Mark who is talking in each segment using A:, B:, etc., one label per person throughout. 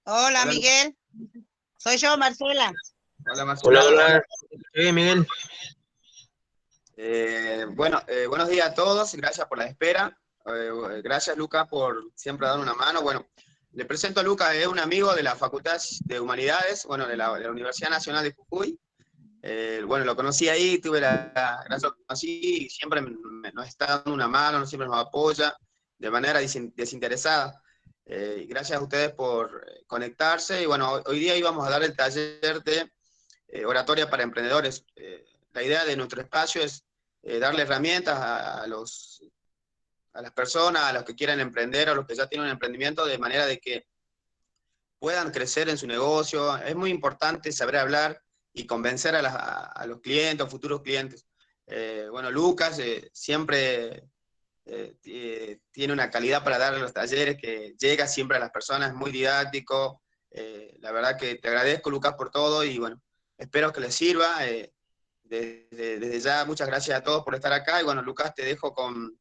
A: Hola,
B: Hola,
A: Miguel. Soy yo, Marcela.
B: hola
C: Hola,
B: Marcela.
C: hola. Sí, Miguel.
B: Buenos días a todos, gracias por la espera. Gracias, Lucas, por siempre dar una mano. Bueno, le presento a Lucas, es un amigo de la Facultad de Humanidades, bueno, de la Universidad Nacional de Jujuy. Bueno, lo conocí ahí, tuve la gracia, lo conocí y siempre nos está dando una mano, siempre nos apoya de manera desinteresada. Gracias a ustedes por conectarse. Y bueno, hoy día íbamos a dar el taller de oratoria para emprendedores. La idea de nuestro espacio es darle herramientas a las personas, a los que quieran emprender, a los que ya tienen un emprendimiento, de manera de que puedan crecer en su negocio. Es muy importante saber hablar y convencer a los clientes, futuros clientes. Bueno, Lucas siempre tiene una calidad para dar los talleres que llega siempre a las personas, es muy didáctico. La verdad que te agradezco, Lucas, por todo y bueno, espero que les sirva. Desde ya, muchas gracias a todos por estar acá y bueno, Lucas, te dejo con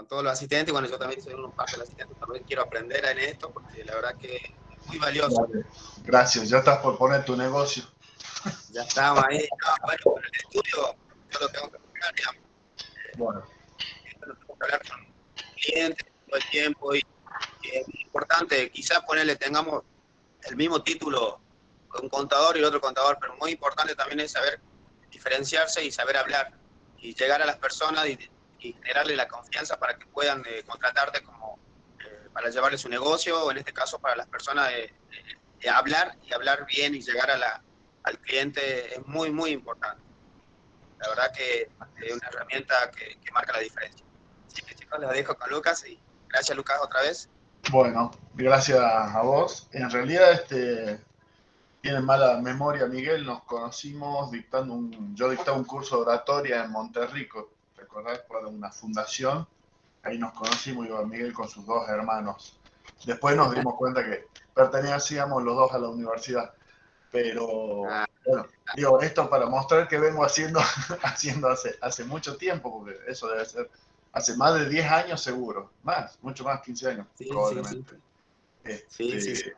B: todos los asistentes. Bueno, yo también soy una parte del asistente, también quiero aprender en esto porque la verdad que es muy valioso.
D: Vale. Gracias, ya estás por poner tu negocio.
B: Ya estamos ahí. No, bueno, con el estudio yo lo tengo que buscar, digamos.
D: Bueno,
B: Lo tengo que hablar con clientes todo el tiempo y es muy importante, quizás ponerle, tengamos el mismo título un contador y el otro contador, pero muy importante también es saber diferenciarse y saber hablar y llegar a las personas y generarle la confianza para que puedan contratarte como para llevarle su negocio, o en este caso para las personas de hablar y hablar bien y llegar al cliente es muy, muy importante. La verdad que es una herramienta que marca la diferencia. Así que chicos, les dejo con Lucas y gracias Lucas otra vez.
D: bueno, gracias a vos. En realidad, tiene mala memoria, Miguel. Nos conocimos yo dictaba un curso de oratoria en Monterrico, ¿te acordás? Para una fundación. Ahí nos conocimos, iba Miguel con sus dos hermanos. Después nos dimos cuenta que pertenecíamos los dos a la universidad. Pero,
B: Ah,
D: bueno, digo, esto para mostrar que vengo haciendo, haciendo hace mucho tiempo, porque eso debe ser hace más de 10 años seguro, mucho más, 15 años
B: sí, sí, sí.
D: probablemente.
B: Sí, sí, sí.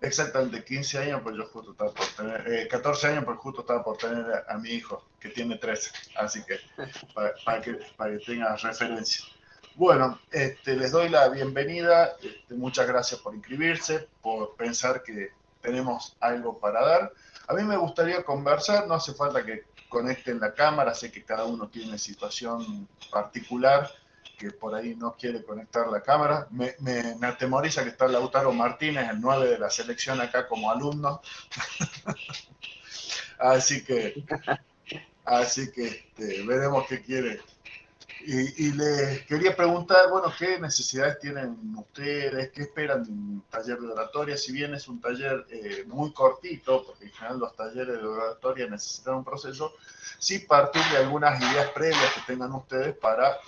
D: Exactamente, 15 años, pues yo justo estaba por tener, 14 años, pues justo estaba por tener a mi hijo, que tiene 13, así que para que tengas referencia. Bueno, les doy la bienvenida, muchas gracias por inscribirse, por pensar que tenemos algo para dar. A mí me gustaría conversar, no hace falta que conecten la cámara, sé que cada uno tiene situación particular, que por ahí no quiere conectar la cámara. Me atemoriza que está Lautaro Martínez, el 9 de la selección acá como alumno. así que, veremos qué quiere. Y les quería preguntar, bueno, ¿qué necesidades tienen ustedes? ¿Qué esperan de un taller de oratoria? Si bien es un taller muy cortito, porque en general los talleres de oratoria necesitan un proceso, sí partir de algunas ideas previas que tengan ustedes para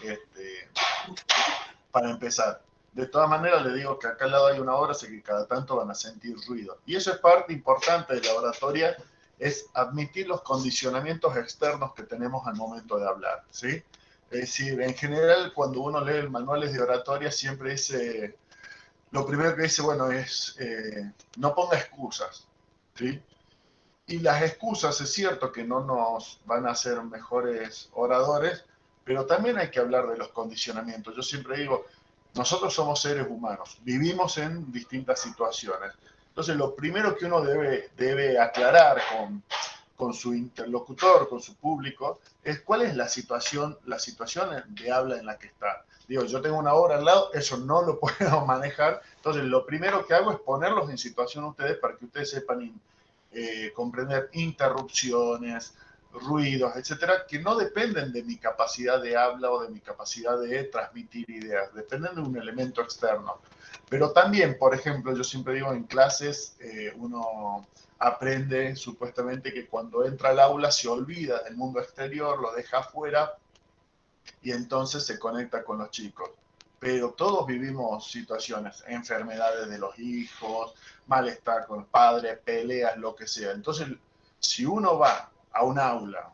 D: empezar. De todas maneras, le digo que acá al lado hay una obra, así que cada tanto van a sentir ruido. Y eso es parte importante de la oratoria, es admitir los condicionamientos externos que tenemos al momento de hablar, ¿sí? Es decir, en general, cuando uno lee manuales de oratoria, siempre dice, lo primero que dice, bueno, es, no ponga excusas, ¿sí? Y las excusas, es cierto que no nos van a hacer mejores oradores, pero también hay que hablar de los condicionamientos. Yo siempre digo, nosotros somos seres humanos, vivimos en distintas situaciones. Entonces, lo primero que uno debe aclarar con su interlocutor, con su público, es cuál es la situación de habla en la que está. Digo, yo tengo una obra al lado, eso no lo puedo manejar. Entonces, lo primero que hago es ponerlos en situación a ustedes para que ustedes sepan comprender interrupciones, ruidos, etcétera, que no dependen de mi capacidad de habla o de mi capacidad de transmitir ideas, dependen de un elemento externo. Pero también, por ejemplo, yo siempre digo en clases, uno aprende supuestamente que cuando entra al aula se olvida del mundo exterior, lo deja afuera y entonces se conecta con los chicos. Pero todos vivimos situaciones, enfermedades de los hijos, malestar con los padres, peleas, lo que sea. Entonces, si uno va a un aula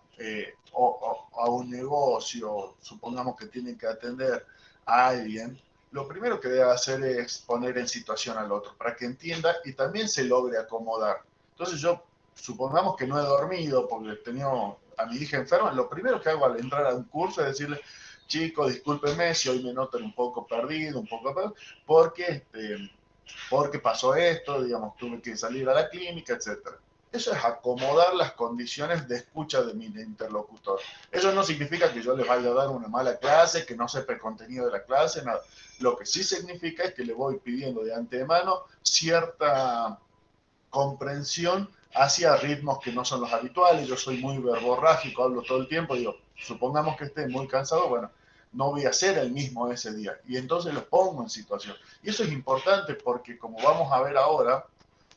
D: o a un negocio, supongamos que tiene que atender a alguien, lo primero que debe hacer es poner en situación al otro para que entienda y también se logre acomodar. Entonces yo, supongamos que no he dormido porque he tenido a mi hija enferma, lo primero que hago al entrar a un curso es decirle, chicos, discúlpenme si hoy me notan un poco perdido, porque, porque pasó esto, digamos, tuve que salir a la clínica, etcétera. Eso es acomodar las condiciones de escucha de mi interlocutor. Eso no significa que yo les vaya a dar una mala clase, que no sepa el contenido de la clase, nada. Lo que sí significa es que le voy pidiendo de antemano cierta comprensión hacia ritmos que no son los habituales. Yo soy muy verborrágico, hablo todo el tiempo, digo, supongamos que esté muy cansado, bueno, no voy a ser el mismo ese día. Y entonces los pongo en situación. Y eso es importante porque, como vamos a ver ahora,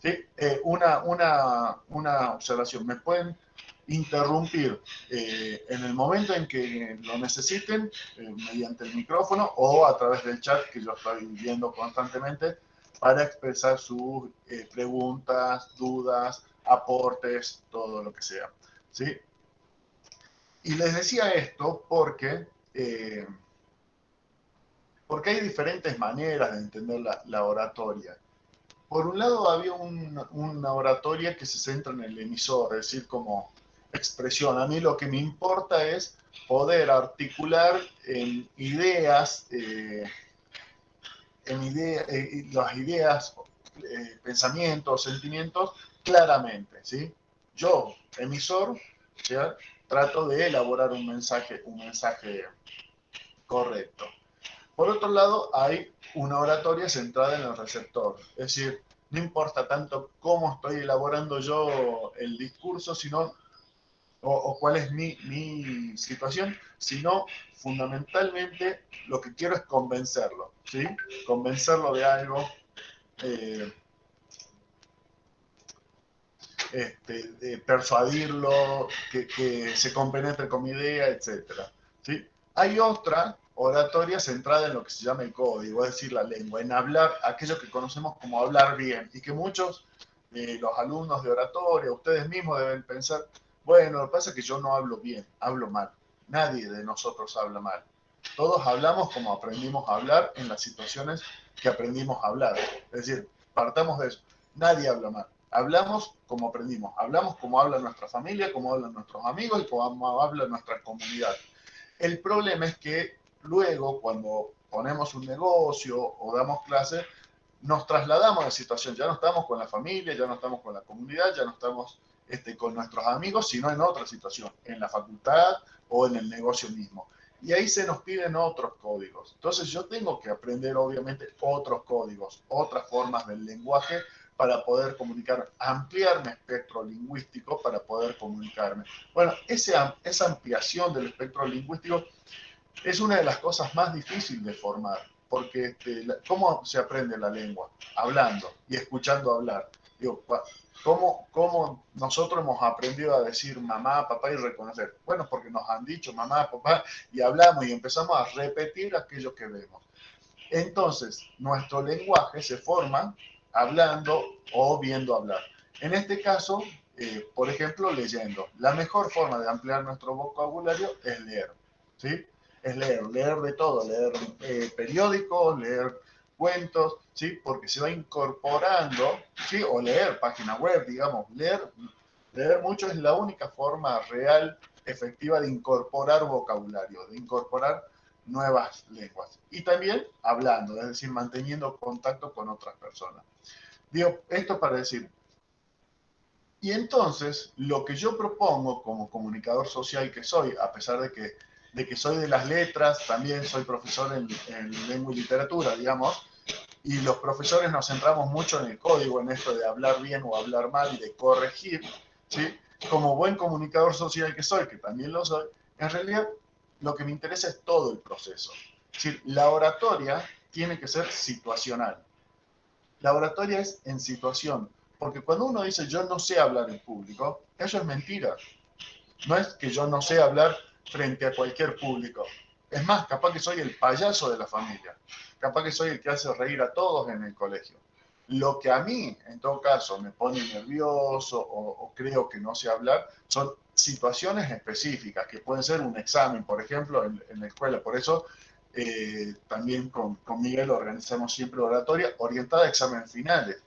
D: ¿sí? Una observación, me pueden interrumpir en el momento en que lo necesiten, mediante el micrófono o a través del chat que yo estoy viendo constantemente, para expresar sus preguntas, dudas, aportes, todo lo que sea. ¿Sí? Y les decía esto porque hay diferentes maneras de entender la oratoria. Por un lado, había una oratoria que se centra en el emisor, es decir, como expresión. A mí lo que me importa es poder articular en ideas, las ideas, pensamientos, sentimientos, claramente, ¿sí? Yo, emisor, ¿ya? Trato de elaborar un mensaje correcto. Por otro lado, hay una oratoria centrada en el receptor, es decir, no importa tanto cómo estoy elaborando yo el discurso, sino o cuál es mi situación, sino fundamentalmente lo que quiero es convencerlo, ¿sí? Convencerlo de algo, eh, de persuadirlo, que se compenetre con mi idea, etc. ¿Sí? Hay otra oratoria centrada en lo que se llama el código, es decir, la lengua, en hablar aquello que conocemos como hablar bien, y que muchos de los alumnos de oratoria, ustedes mismos deben pensar, bueno, lo que pasa es que yo no hablo bien, hablo mal. Nadie de nosotros habla mal. Todos hablamos como aprendimos a hablar en las situaciones que aprendimos a hablar. Es decir, partamos de eso. Nadie habla mal. Hablamos como aprendimos. Hablamos como habla nuestra familia, como hablan nuestros amigos y como habla nuestra comunidad. El problema es que luego, cuando ponemos un negocio o damos clases, nos trasladamos a la situación. Ya no estamos con la familia, ya no estamos con la comunidad, ya no estamos con nuestros amigos, sino en otra situación, en la facultad o en el negocio mismo. Y ahí se nos piden otros códigos. Entonces yo tengo que aprender, obviamente, otros códigos, otras formas del lenguaje para poder comunicar, ampliar mi espectro lingüístico para poder comunicarme. Bueno, esa ampliación del espectro lingüístico es una de las cosas más difíciles de formar, porque ¿cómo se aprende la lengua? Hablando y escuchando hablar. Digo, ¿cómo nosotros hemos aprendido a decir mamá, papá y reconocer? Bueno, porque nos han dicho mamá, papá y hablamos y empezamos a repetir aquello que vemos. Entonces, nuestro lenguaje se forma hablando o viendo hablar. En este caso, por ejemplo, leyendo. La mejor forma de ampliar nuestro vocabulario es leer, ¿sí? Es leer de todo, leer periódicos, leer cuentos, ¿sí? Porque se va incorporando, ¿sí? O leer página web, digamos, leer mucho es la única forma real, efectiva de incorporar vocabulario, de incorporar nuevas lenguas. Y también hablando, es decir, manteniendo contacto con otras personas. Digo, esto para decir, y entonces lo que yo propongo como comunicador social que soy, a pesar de que soy de las letras, también soy profesor en lengua y literatura, digamos, y los profesores nos centramos mucho en el código, en esto de hablar bien o hablar mal y de corregir, ¿sí? Como buen comunicador social que soy, que también lo soy, en realidad lo que me interesa es todo el proceso. Es decir, la oratoria tiene que ser situacional. La oratoria es en situación, porque cuando uno dice yo no sé hablar en público, eso es mentira. No es que yo no sé hablar frente a cualquier público. Es más, capaz que soy el payaso de la familia. Capaz que soy el que hace reír a todos en el colegio. Lo que a mí, en todo caso, me pone nervioso o creo que no sé hablar, son situaciones específicas, que pueden ser un examen, por ejemplo, en la escuela. Por eso también con Miguel organizamos siempre oratoria orientada a exámenes finales.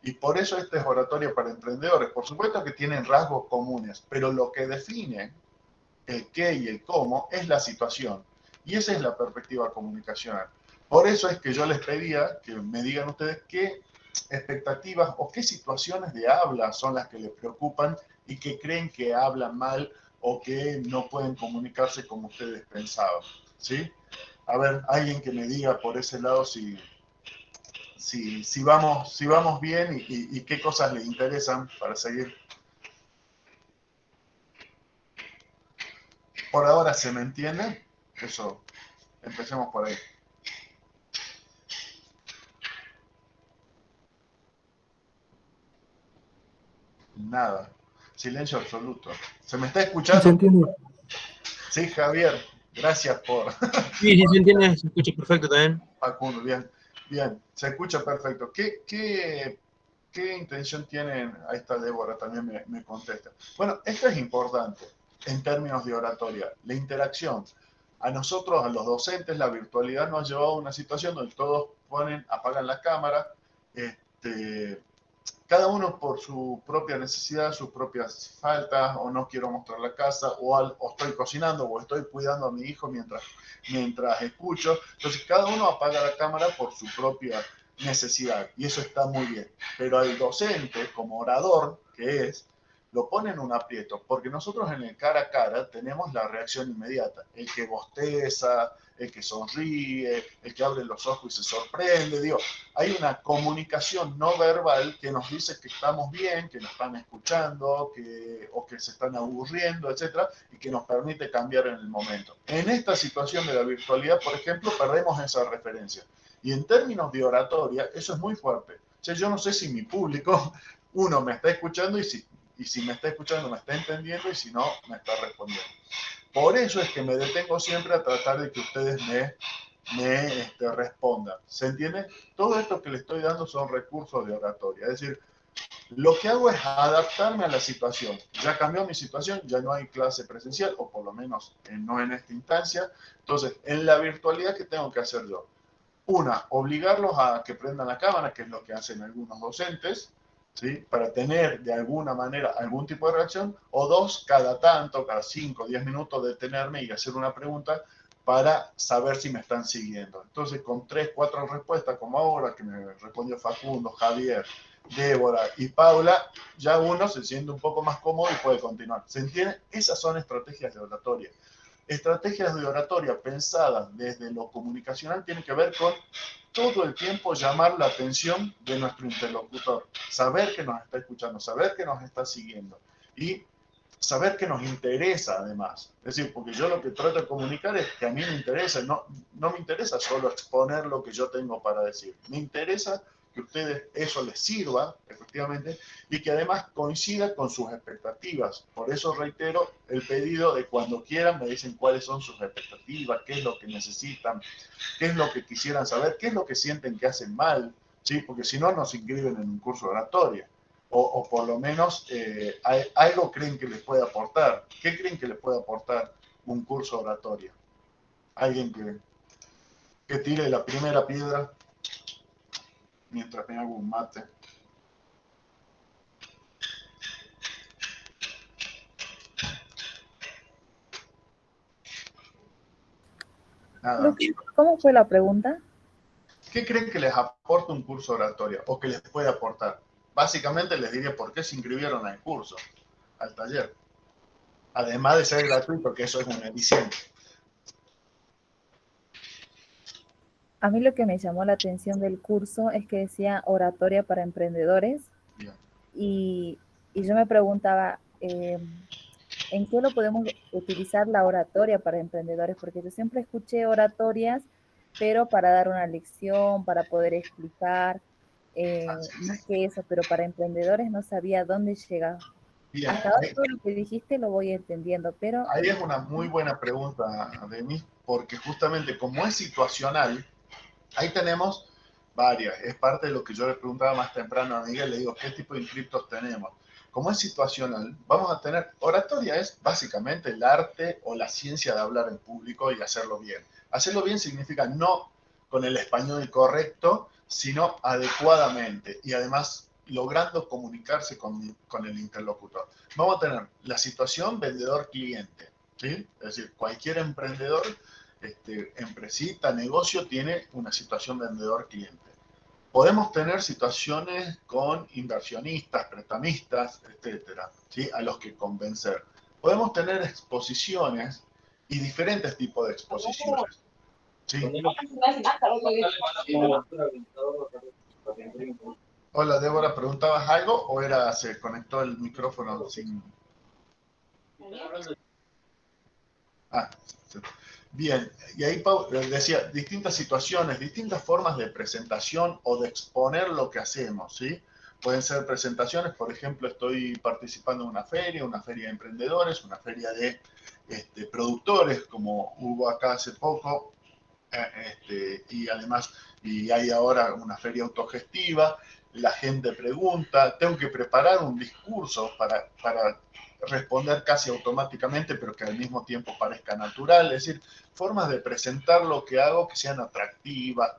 D: Y por eso esta es oratoria para emprendedores. Por supuesto que tienen rasgos comunes, pero lo que define el qué y el cómo es la situación. Y esa es la perspectiva comunicacional. Por eso es que yo les pedía que me digan ustedes qué expectativas o qué situaciones de habla son las que les preocupan y que creen que hablan mal o que no pueden comunicarse como ustedes pensaban. ¿Sí? A ver, alguien que me diga por ese lado si vamos bien y qué cosas les interesan para seguir. Por ahora se me entiende. Eso, empecemos por ahí. Nada. Silencio absoluto. ¿Se me está
C: Sí, se
D: escuchando?
C: entiende.
D: Sí, Javier. Gracias por...
C: Sí, sí, se entiende, se escucha perfecto también.
D: Facundo, bien. Bien, se escucha perfecto. ¿Qué intención tienen? Ahí está Débora, también me contesta. Bueno, esto es importante en términos de oratoria. La interacción. A nosotros, a los docentes, la virtualidad nos ha llevado a una situación donde todos apagan la cámara, este, cada uno por su propia necesidad, sus propias faltas, o no quiero mostrar la casa, o estoy cocinando, o estoy cuidando a mi hijo mientras escucho. Entonces, cada uno apaga la cámara por su propia necesidad, y eso está muy bien. Pero al docente, como orador que es, lo pone en un aprieto, porque nosotros en el cara a cara tenemos la reacción inmediata. El que bosteza, el que sonríe, el que abre los ojos y se sorprende, digo, hay una comunicación no verbal que nos dice que estamos bien, que nos están escuchando, o que se están aburriendo, etcétera, y que nos permite cambiar en el momento. En esta situación de la virtualidad, por ejemplo, perdemos esa referencia. Y en términos de oratoria, eso es muy fuerte. O sea, yo no sé si mi público, uno, me está escuchando y si me está escuchando me está entendiendo y si no, me está respondiendo. Por eso es que me detengo siempre a tratar de que ustedes me respondan. ¿Se entiende? Todo esto que le estoy dando son recursos de oratoria. Es decir, lo que hago es adaptarme a la situación. Ya cambió mi situación, ya no hay clase presencial, o por lo menos no en esta instancia. Entonces, en la virtualidad, ¿qué tengo que hacer yo? Una, obligarlos a que prendan la cámara, que es lo que hacen algunos docentes, ¿sí? Para tener de alguna manera algún tipo de reacción. O dos, cada tanto, cada 5 o 10 minutos, detenerme y hacer una pregunta para saber si me están siguiendo. Entonces, con 3, 4 respuestas, como ahora, que me respondió Facundo, Javier, Débora y Paula, ya uno se siente un poco más cómodo y puede continuar. ¿Se entiende? Esas son estrategias de oratoria. Estrategias de oratoria pensadas desde lo comunicacional tienen que ver con todo el tiempo llamar la atención de nuestro interlocutor, saber que nos está escuchando, saber que nos está siguiendo y saber que nos interesa además. Es decir, porque yo lo que trato de comunicar es que a mí me interesa, no me interesa solo exponer lo que yo tengo para decir, me interesa que a ustedes eso les sirva, efectivamente, y que además coincida con sus expectativas. Por eso reitero el pedido de cuando quieran me dicen cuáles son sus expectativas, qué es lo que necesitan, qué es lo que quisieran saber, qué es lo que sienten que hacen mal, ¿sí? Porque si no, no se inscriben en un curso de oratoria. O por lo menos algo creen que les puede aportar. ¿Qué creen que les puede aportar un curso de oratoria? Alguien que tire la primera piedra mientras me hago un mate. Nada.
E: ¿Cómo fue la pregunta?
D: ¿Qué creen que les aporta un curso de oratoria o que les puede aportar? Básicamente les diría por qué se inscribieron al curso, al taller. Además de ser gratuito, que eso es un aliciente.
E: A mí lo que me llamó la atención del curso es que decía oratoria para emprendedores.
D: Bien.
E: Y yo me preguntaba, ¿en qué lo podemos utilizar la oratoria para emprendedores? Porque yo siempre escuché oratorias, pero para dar una lección, para poder explicar, más que eso, pero para emprendedores no sabía dónde llegaba.
D: Bien.
E: Hasta ahora todo lo que dijiste lo voy entendiendo, pero...
D: Ahí es una muy buena pregunta, Denis, porque justamente como es situacional, ahí tenemos varias. Es parte de lo que yo le preguntaba más temprano a Miguel, le digo, ¿qué tipo de inscriptos tenemos? como es situacional, vamos a tener, oratoria es básicamente el arte o la ciencia de hablar en público y hacerlo bien. Hacerlo bien significa no con el español correcto, sino adecuadamente y además logrando comunicarse con el interlocutor. Vamos a tener la situación vendedor-cliente, ¿sí? Es decir, cualquier emprendedor, empresita, negocio, tiene una situación vendedor-cliente. Podemos tener situaciones con inversionistas, prestamistas, etcétera, ¿sí? A los que convencer. Podemos tener exposiciones y diferentes tipos de exposiciones, ¿sí? Hola, Débora, ¿preguntabas algo o se conectó el micrófono sin...? Ah, sí. Bien, y ahí Pau decía, distintas situaciones, distintas formas de presentación o de exponer lo que hacemos, ¿sí? Pueden ser presentaciones, por ejemplo, estoy participando en una feria de emprendedores, una feria de productores, como hubo acá hace poco, y además, y hay ahora una feria autogestiva, la gente pregunta, tengo que preparar un discurso para responder casi automáticamente, pero que al mismo tiempo parezca natural, es decir, formas de presentar lo que hago que sean atractivas,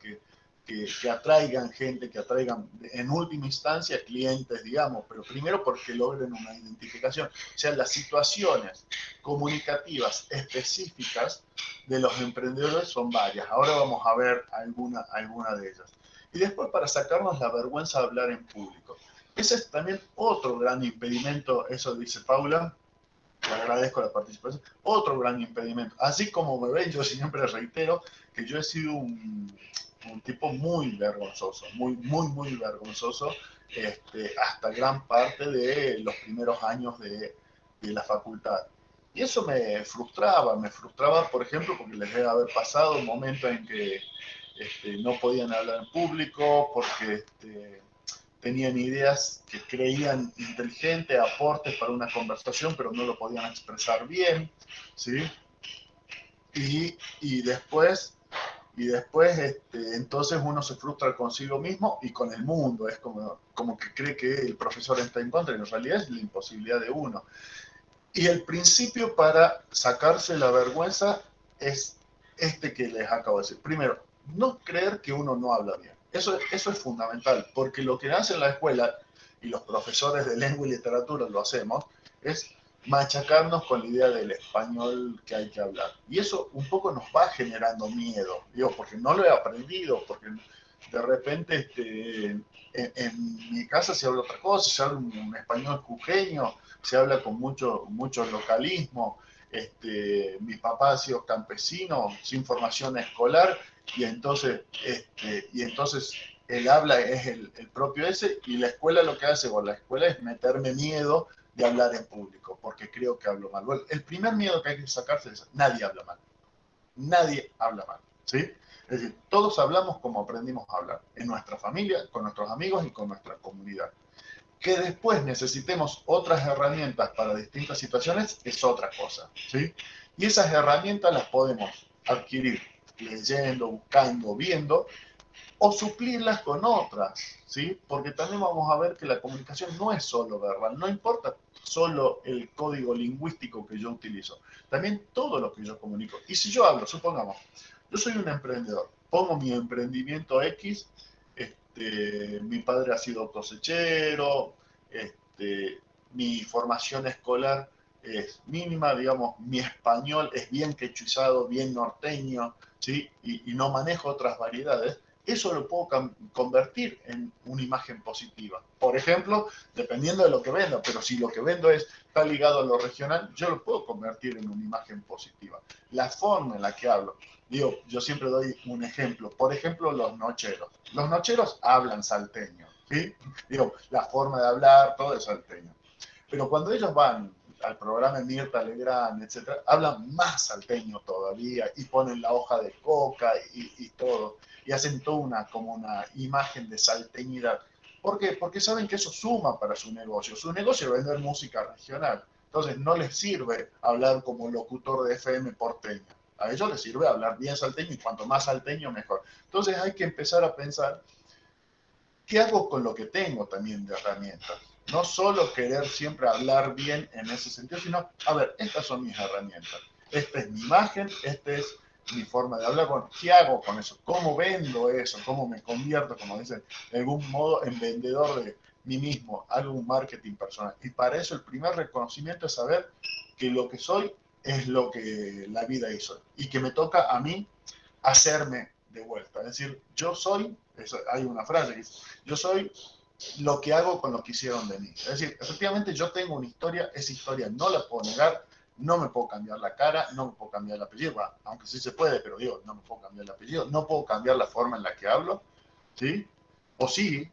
D: que atraigan gente, que atraigan en última instancia clientes, digamos, pero primero porque logren una identificación. O sea, las situaciones comunicativas específicas de los emprendedores son varias. Ahora vamos a ver alguna de ellas. Y después para sacarnos la vergüenza de hablar en público. Ese es también otro gran impedimento, eso dice Paula, le agradezco la participación, otro gran impedimento. Así como me ven, yo siempre reitero que yo he sido un tipo muy vergonzoso, muy vergonzoso, hasta gran parte de los primeros años de la facultad. Y eso me frustraba, por ejemplo, porque les debe haber pasado un momento en que no podían hablar en público, porque tenían ideas que creían inteligentes, aportes para una conversación, pero no lo podían expresar bien, ¿sí? Y después, entonces uno se frustra consigo mismo y con el mundo, es como que cree que el profesor está en contra, y en realidad es la imposibilidad de uno. Y el principio para sacarse la vergüenza es que les acabo de decir. Primero, no creer que uno no habla bien. Eso es fundamental, porque lo que hace en la escuela, y los profesores de lengua y literatura lo hacemos, es machacarnos con la idea del español que hay que hablar. Y eso un poco nos va generando miedo, digo, porque no lo he aprendido, porque de repente en mi casa se habla otra cosa, se habla un español jujeño, se habla con mucho localismo. Mi papá ha sido campesino, sin formación escolar, y entonces el habla es el propio ese, y la escuela lo que hace con la escuela es meterme miedo de hablar en público, porque creo que hablo mal. Bueno, el primer miedo que hay que sacarse es, nadie habla mal. Nadie habla mal, ¿sí? Es decir, todos hablamos como aprendimos a hablar, en nuestra familia, con nuestros amigos y con nuestra comunidad. Que después necesitemos otras herramientas para distintas situaciones es otra cosa, ¿sí? Y esas herramientas las podemos adquirir leyendo, buscando, viendo, o suplirlas con otras, ¿sí? Porque también vamos a ver que la comunicación no es solo verbal, no importa solo el código lingüístico que yo utilizo, también todo lo que yo comunico. Y si yo hablo, supongamos, yo soy un emprendedor, pongo mi emprendimiento X, mi padre ha sido cosechero, mi formación escolar es mínima, digamos, mi español es bien quechuizado, bien norteño, ¿sí? Y no manejo otras variedades. Eso lo puedo convertir en una imagen positiva. Por ejemplo, dependiendo de lo que venda, pero si lo que vendo está ligado a lo regional, yo lo puedo convertir en una imagen positiva. La forma en la que hablo. Digo, yo siempre doy un ejemplo. Por ejemplo, los nocheros. Los nocheros hablan salteño, ¿sí? Digo, la forma de hablar, todo es salteño. Pero cuando ellos van al programa de Mirta Legrand, etcétera, hablan más salteño todavía y ponen la hoja de coca y todo, y hacen toda como una imagen de salteñidad. ¿Por qué? Porque saben que eso suma para su negocio. Su negocio es vender música regional. Entonces no les sirve hablar como locutor de FM porteño. A ellos les sirve hablar bien salteño, y cuanto más salteño mejor. Entonces hay que empezar a pensar, ¿qué hago con lo que tengo también de herramientas? No solo querer siempre hablar bien en ese sentido, sino, a ver, estas son mis herramientas. Esta es mi imagen, esta es mi forma de hablar. Bueno, ¿qué hago con eso? ¿Cómo vendo eso? ¿Cómo me convierto, como dicen, de algún modo en vendedor de mí mismo? Hago un marketing personal. Y para eso el primer reconocimiento es saber que lo que soy es lo que la vida hizo. Y que me toca a mí hacerme de vuelta. Es decir, yo soy, hay una frase que dice, yo soy lo que hago con lo que hicieron de mí. Es decir, efectivamente yo tengo una historia, esa historia no la puedo negar, no me puedo cambiar la cara, no me puedo cambiar el apellido, bueno, aunque sí se puede, pero digo, no me puedo cambiar el apellido, no puedo cambiar la forma en la que hablo, ¿sí? O sí,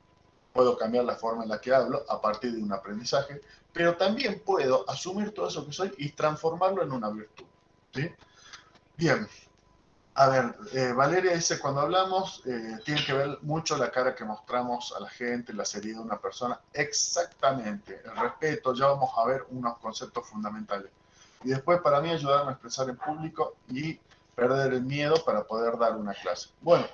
D: puedo cambiar la forma en la que hablo a partir de un aprendizaje, pero también puedo asumir todo eso que soy y transformarlo en una virtud, ¿sí? Bien. A ver, Valeria dice, cuando hablamos, tiene que ver mucho la cara que mostramos a la gente, la seriedad de una persona. Exactamente, el respeto, ya vamos a ver unos conceptos fundamentales. Y después, para mí, ayudarme a expresar en público y perder el miedo para poder dar una clase. Bueno,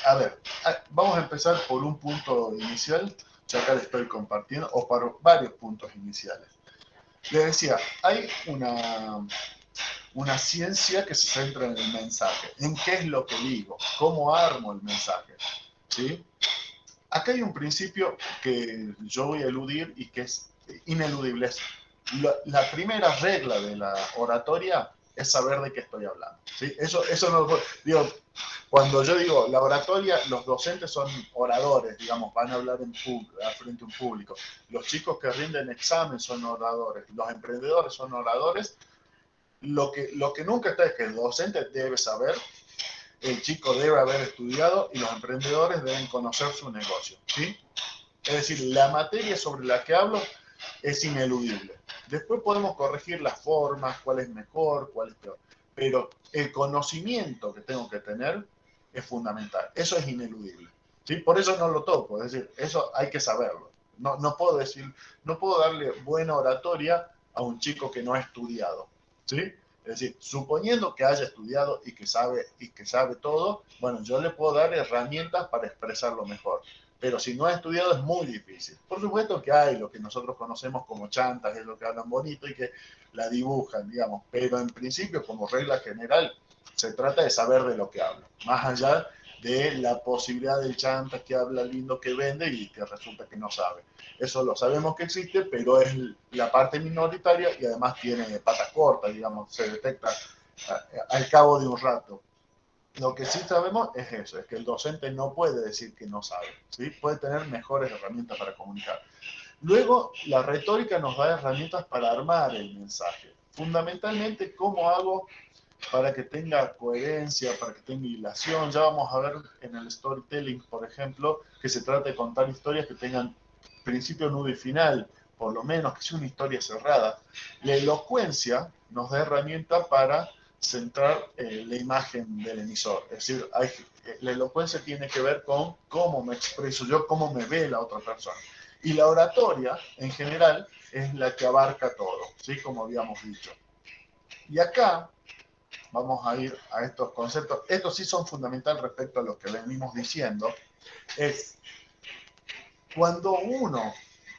D: a ver, vamos a empezar por un punto inicial, ya acá le estoy compartiendo, o por varios puntos iniciales. Le decía, hay una ciencia que se centra en el mensaje, en qué es lo que digo, cómo armo el mensaje, ¿sí? Acá hay un principio que yo voy a eludir y que es ineludible. La primera regla de la oratoria es saber de qué estoy hablando, ¿sí? Eso no lo digo. Cuando yo digo la oratoria, los docentes son oradores, digamos, van a hablar frente a un público. Los chicos que rinden examen son oradores, los emprendedores son oradores. Lo que nunca está es que el docente debe saber, el chico debe haber estudiado y los emprendedores deben conocer su negocio, ¿sí? Es decir, la materia sobre la que hablo es ineludible. Después podemos corregir las formas, cuál es mejor, cuál es peor. Pero el conocimiento que tengo que tener es fundamental. Eso es ineludible, ¿sí? Por eso no lo toco. Es decir, eso hay que saberlo. No puedo decir, no puedo darle buena oratoria a un chico que no ha estudiado, ¿sí? Es decir, suponiendo que haya estudiado y que sabe todo, bueno, yo le puedo dar herramientas para expresarlo mejor. Pero si no ha estudiado es muy difícil. Por supuesto que hay lo que nosotros conocemos como chantas, es lo que hablan bonito y que la dibujan, digamos. Pero en principio, como regla general, se trata de saber de lo que habla. Más allá de la posibilidad del chanta que habla lindo, que vende y que resulta que no sabe. Eso lo sabemos que existe, pero es la parte minoritaria y además tiene patas cortas, digamos, se detecta al cabo de un rato. Lo que sí sabemos es eso, es que el docente no puede decir que no sabe, ¿sí? Puede tener mejores herramientas para comunicar. Luego, la retórica nos da herramientas para armar el mensaje. Fundamentalmente, ¿cómo hago para que tenga coherencia, para que tenga hilación? Ya vamos a ver en el storytelling, por ejemplo, que se trata de contar historias que tengan principio, nudo y final, por lo menos que sea una historia cerrada. La elocuencia nos da herramienta para centrar la imagen del emisor. Es decir, la elocuencia tiene que ver con cómo me expreso yo, cómo me ve la otra persona. Y la oratoria, en general, es la que abarca todo, ¿sí? Como habíamos dicho. Y acá vamos a ir a estos conceptos. Estos sí son fundamentales respecto a lo que venimos diciendo. Es cuando uno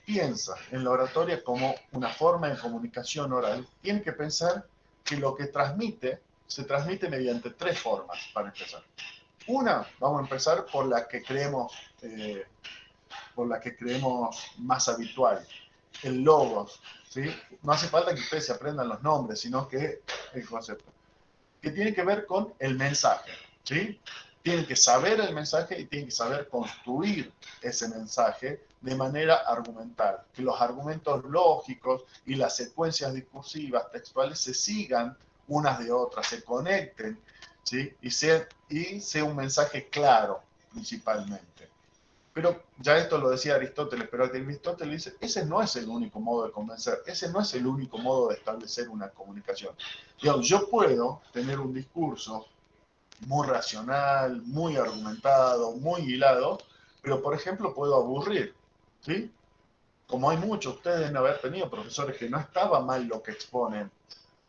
D: piensa en la oratoria como una forma de comunicación oral, tiene que pensar que lo que transmite se transmite mediante tres formas, para empezar. Una, vamos a empezar por la que creemos más habitual, el logos, ¿sí? No hace falta que ustedes se aprendan los nombres, sino que el concepto, que tiene que ver con el mensaje, ¿sí? Tienen que saber el mensaje y tienen que saber construir ese mensaje de manera argumental, que los argumentos lógicos y las secuencias discursivas textuales se sigan unas de otras, se conecten, ¿sí? Y sea un mensaje claro, principalmente. Pero ya esto lo decía Aristóteles, pero Aristóteles dice, ese no es el único modo de convencer, ese no es el único modo de establecer una comunicación. Digamos, yo puedo tener un discurso muy racional, muy argumentado, muy hilado, pero por ejemplo puedo aburrir, ¿sí? Como hay muchos, ustedes deben haber tenido profesores que no estaba mal lo que exponen,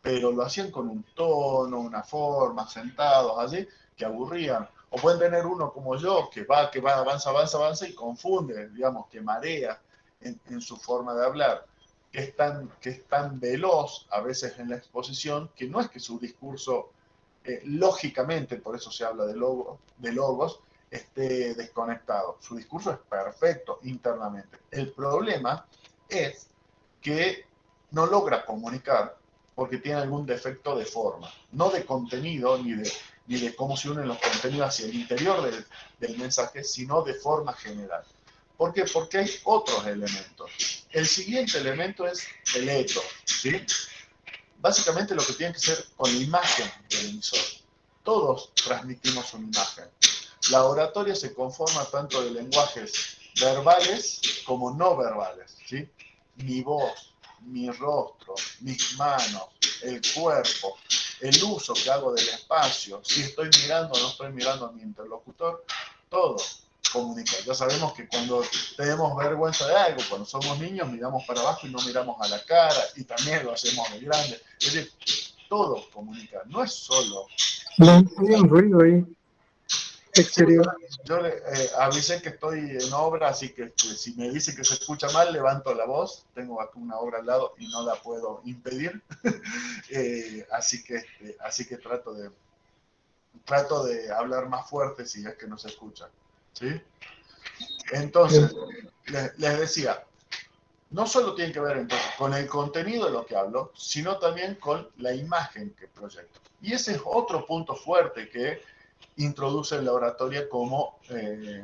D: pero lo hacían con un tono, una forma, sentados allí, que aburrían. O pueden tener uno como yo, que va, avanza y confunde, digamos, que marea. en su forma de hablar, que es tan veloz a veces en la exposición, que no es que su discurso, lógicamente, por eso se habla de logos, esté desconectado. Su discurso es perfecto internamente. El problema es que no logra comunicar porque tiene algún defecto de forma, no de contenido ni de cómo se unen los contenidos hacia el interior del mensaje, sino de forma general. ¿Por qué? Porque hay otros elementos. El siguiente elemento es el eto, ¿sí? Básicamente lo que tiene que ser con la imagen del emisor. Todos transmitimos una imagen. La oratoria se conforma tanto de lenguajes verbales como no verbales, ¿sí? Mi voz, mi rostro, mis manos, el cuerpo, el uso que hago del espacio, si estoy mirando o no estoy mirando a mi interlocutor, todo comunica. Ya sabemos que cuando tenemos vergüenza de algo, cuando somos niños, miramos para abajo y no miramos a la cara, y también lo hacemos de grande. Es decir, todo comunica, no es solo.
F: No, hay un ruido ahí
D: Sí,
F: exterior.
D: yo le avisé que estoy en obra, así que si me dice que se escucha mal, levanto la voz. Tengo aquí una obra al lado y no la puedo impedir. Así que trato de hablar más fuerte si es que no se escucha. ¿Sí? Entonces, les decía, no solo tiene que ver entonces con el contenido de lo que hablo, sino también con la imagen que proyecto. Y ese es otro punto fuerte que introduce la oratoria como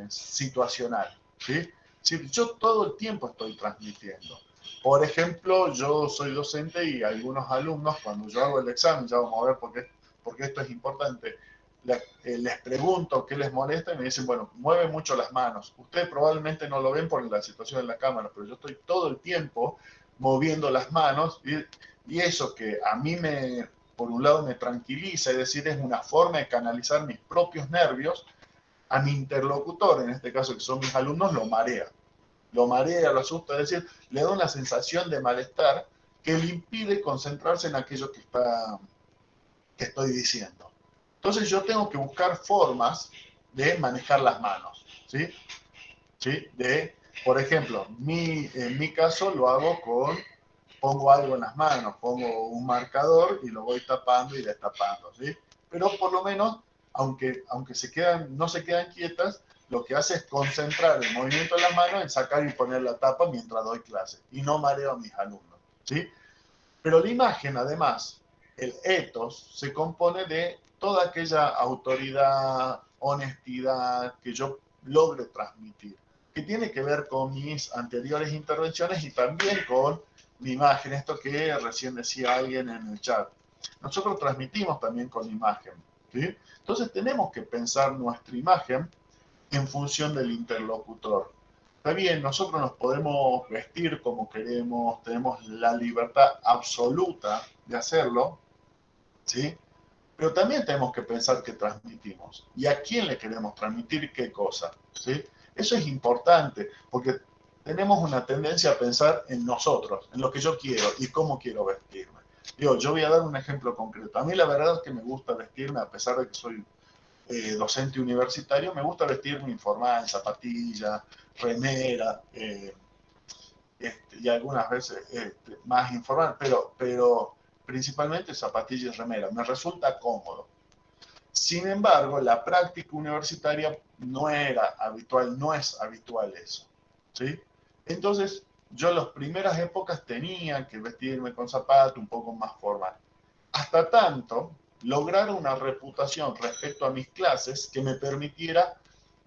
D: situacional. ¿Sí? Sí, yo todo el tiempo estoy transmitiendo. Por ejemplo, yo soy docente y algunos alumnos, cuando yo hago el examen, ya vamos a ver por qué esto es importante, les pregunto qué les molesta y me dicen, bueno, mueve mucho las manos. Ustedes probablemente no lo ven por la situación en la cámara, pero yo estoy todo el tiempo moviendo las manos y eso que a mí por un lado me tranquiliza, es decir, es una forma de canalizar mis propios nervios, a mi interlocutor, en este caso que son mis alumnos, lo marea, lo asusta, es decir, le da una sensación de malestar que le impide concentrarse en aquello que estoy diciendo. Entonces yo tengo que buscar formas de manejar las manos, ¿sí? ¿Sí? Por ejemplo, en mi caso lo hago pongo algo en las manos, pongo un marcador y lo voy tapando y destapando, ¿sí? Pero por lo menos, aunque no se quedan quietas, lo que hace es concentrar el movimiento de las manos en sacar y poner la tapa mientras doy clase y no mareo a mis alumnos, ¿sí? Pero la imagen, además, el ethos, se compone de toda aquella autoridad, honestidad que yo logre transmitir, que tiene que ver con mis anteriores intervenciones y también con mi imagen, esto que recién decía alguien en el chat. Nosotros transmitimos también con imagen, ¿sí? Entonces tenemos que pensar nuestra imagen en función del interlocutor. Está bien, nosotros nos podemos vestir como queremos, tenemos la libertad absoluta de hacerlo, ¿sí? Pero también tenemos que pensar qué transmitimos y a quién le queremos transmitir qué cosa, ¿sí? Eso es importante porque tenemos una tendencia a pensar en nosotros, en lo que yo quiero y cómo quiero vestirme. Yo voy a dar un ejemplo concreto. A mí la verdad es que me gusta vestirme, a pesar de que soy docente universitario, me gusta vestirme informal, zapatilla, remera, y algunas veces más informal, pero principalmente zapatilla y remera. Me resulta cómodo. Sin embargo, la práctica universitaria no era habitual, no es habitual eso, ¿sí? Entonces, yo en las primeras épocas tenía que vestirme con zapato un poco más formal. Hasta tanto, lograr una reputación respecto a mis clases que me permitiera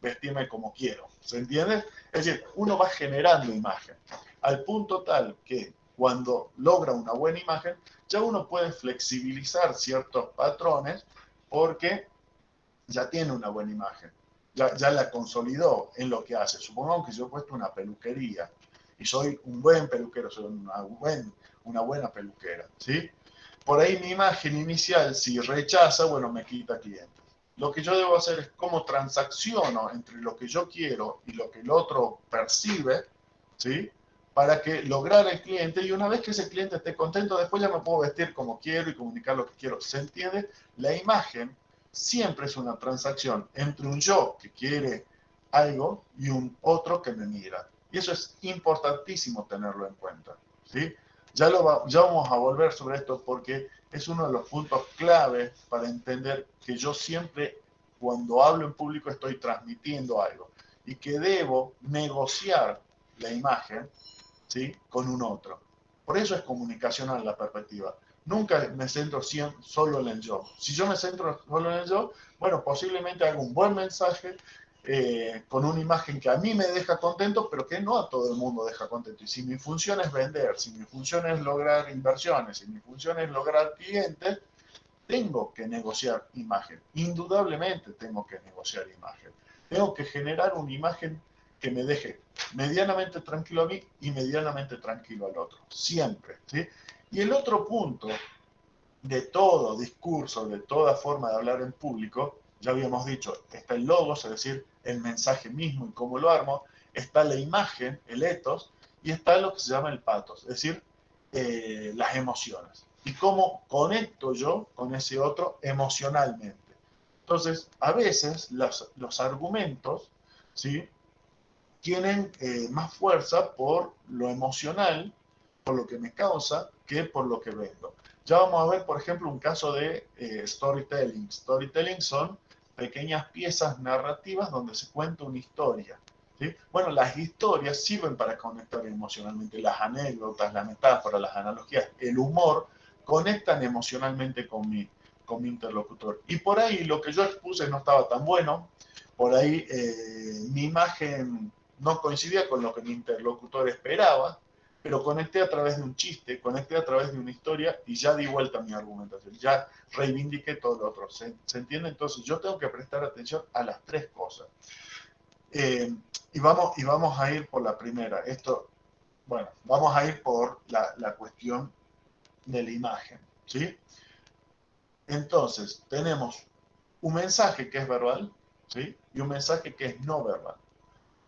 D: vestirme como quiero. ¿Se entiende? Es decir, uno va generando imagen, al punto tal que cuando logra una buena imagen, ya uno puede flexibilizar ciertos patrones porque ya tiene una buena imagen, ya la consolidó en lo que hace. Supongamos que yo he puesto una peluquería y soy un buen peluquero, soy una buena peluquera, ¿sí? Por ahí mi imagen inicial, si rechaza, bueno, me quita clientes. Lo que yo debo hacer es cómo transacciono entre lo que yo quiero y lo que el otro percibe, ¿sí? Para que lograr el cliente, y una vez que ese cliente esté contento, después ya me puedo vestir como quiero y comunicar lo que quiero. ¿Se entiende? La imagen siempre es una transacción entre un yo que quiere algo y un otro que me mira. Y eso es importantísimo tenerlo en cuenta, ¿sí? Ya vamos a volver sobre esto porque es uno de los puntos clave para entender que yo siempre, cuando hablo en público, estoy transmitiendo algo y que debo negociar la imagen, ¿sí?, con un otro. Por eso es comunicacional la perspectiva. Nunca me centro solo en el yo. Si yo me centro solo en el yo, bueno, posiblemente haga un buen mensaje con una imagen que a mí me deja contento, pero que no a todo el mundo deja contento. Y si mi función es vender, si mi función es lograr inversiones, si mi función es lograr clientes, tengo que negociar imagen. Indudablemente tengo que negociar imagen. Tengo que generar una imagen que me deje medianamente tranquilo a mí y medianamente tranquilo al otro. Siempre, ¿sí? Y el otro punto de todo discurso, de toda forma de hablar en público, ya habíamos dicho, está el logos, es decir, el mensaje mismo y cómo lo armo, está la imagen, el ethos, y está lo que se llama el pathos, es decir, las emociones. Y cómo conecto yo con ese otro emocionalmente. Entonces, a veces los argumentos, ¿sí?, tienen más fuerza por lo emocional, por lo que me causa, que por lo que vendo. Ya vamos a ver, por ejemplo, un caso de storytelling. Storytelling son pequeñas piezas narrativas donde se cuenta una historia, ¿sí? Bueno, las historias sirven para conectar emocionalmente. Las anécdotas, las metáforas, las analogías, el humor, conectan emocionalmente con mi interlocutor. Y por ahí lo que yo expuse no estaba tan bueno, por ahí mi imagen no coincidía con lo que mi interlocutor esperaba, pero conecté a través de un chiste, conecté a través de una historia y ya di vuelta a mi argumentación, ya reivindiqué todo lo otro. ¿Se entiende? Entonces yo tengo que prestar atención a las tres cosas. Y vamos a ir por la primera. Bueno, vamos a ir por la cuestión de la imagen, ¿sí? Entonces, tenemos un mensaje que es verbal, ¿sí?, y un mensaje que es no verbal.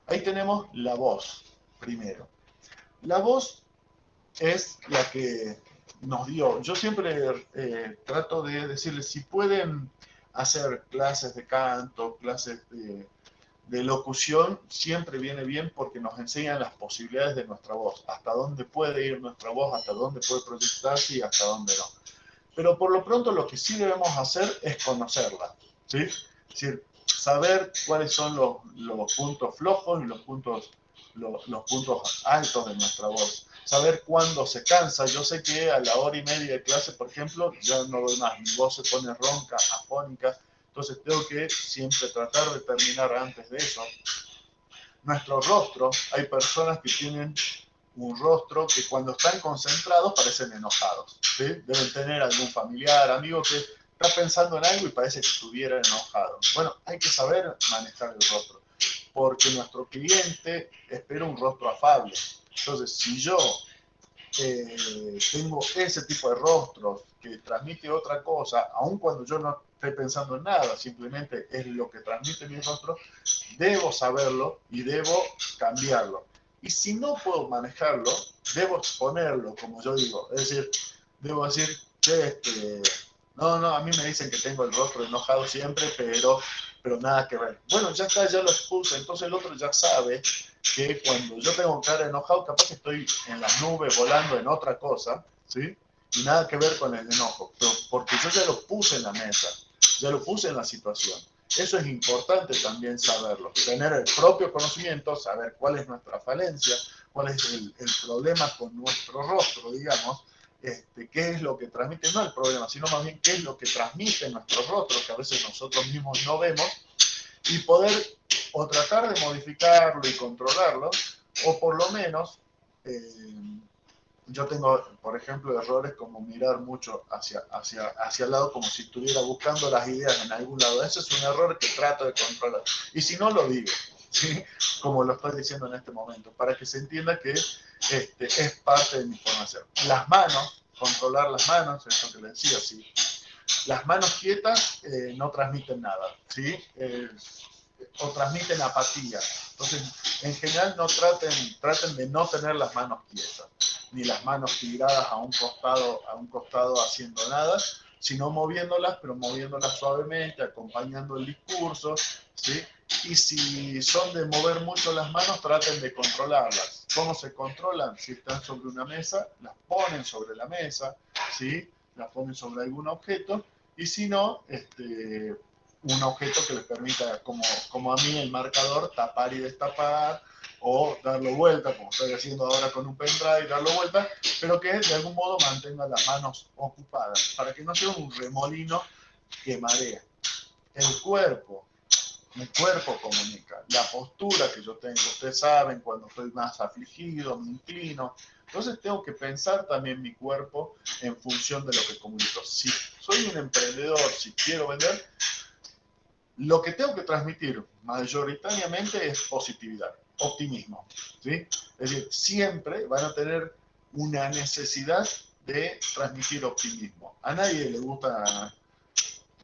D: Ahí tenemos la voz, primero. La voz es la que nos dio. Yo siempre trato de decirles, si pueden hacer clases de canto, clases de locución, siempre viene bien porque nos enseñan las posibilidades de nuestra voz, hasta dónde puede ir nuestra voz, hasta dónde puede proyectarse y hasta dónde no. Pero por lo pronto lo que sí debemos hacer es conocerla, ¿sí? Es decir, saber cuáles son los puntos flojos y los puntos altos de nuestra voz. Saber cuándo se cansa. Yo sé que a la hora y media de clase, por ejemplo, ya no doy más. Mi voz se pone ronca, afónica. Entonces tengo que siempre tratar de terminar antes de eso. Nuestro rostro, hay personas que tienen un rostro que cuando están concentrados parecen enojados, ¿sí? Deben tener algún familiar, amigo que está pensando en algo y parece que estuviera enojado. Bueno, hay que saber manejar el rostro, porque nuestro cliente espera un rostro afable. Entonces, si yo tengo ese tipo de rostros que transmite otra cosa, aun cuando yo no esté pensando en nada, simplemente es lo que transmite mi rostro, debo saberlo y debo cambiarlo. Y si no puedo manejarlo, debo exponerlo, como yo digo. Es decir, debo decir que no, a mí me dicen que tengo el rostro enojado siempre, pero nada que ver. Bueno, ya está, ya lo expuse, entonces el otro ya sabe que cuando yo tengo cara enojado, capaz que estoy en las nubes volando en otra cosa, ¿sí? Y nada que ver con el enojo, pero porque yo ya lo puse en la mesa, ya lo puse en la situación. Eso es importante también saberlo, tener el propio conocimiento, saber cuál es nuestra falencia, cuál es el problema con nuestro rostro, digamos, qué es lo que transmite, no el problema, sino más bien qué es lo que transmite nuestro rostro, que a veces nosotros mismos no vemos, y poder o tratar de modificarlo y controlarlo, o por lo menos, yo tengo, por ejemplo, errores como mirar mucho hacia el lado como si estuviera buscando las ideas en algún lado. Ese es un error que trato de controlar. Y si no, lo digo, ¿sí?, como lo estoy diciendo en este momento, para que se entienda que es parte de mi formación. Las manos, controlar las manos, eso que le decía, sí. Las manos quietas no transmiten nada, ¿sí? O transmiten apatía. Entonces, en general, no traten de no tener las manos quietas, ni las manos tiradas a un costado haciendo nada, sino moviéndolas, pero moviéndolas suavemente, acompañando el discurso, ¿sí? Y si son de mover mucho las manos, traten de controlarlas. ¿Cómo se controlan? Si están sobre una mesa, las ponen sobre la mesa, ¿sí? Las ponen sobre algún objeto, y si no, un objeto que les permita, como a mí, el marcador, tapar y destapar, o darlo vuelta, como estoy haciendo ahora con un pendrive, darlo vuelta, pero que de algún modo mantenga las manos ocupadas, para que no sea un remolino que marea. El cuerpo comunica, la postura que yo tengo. Ustedes saben, cuando estoy más afligido, me inclino. Entonces tengo que pensar también mi cuerpo en función de lo que comunico. Si soy un emprendedor, si quiero vender, lo que tengo que transmitir mayoritariamente es positividad, optimismo, ¿sí? Es decir, siempre van a tener una necesidad de transmitir optimismo. A nadie le gustan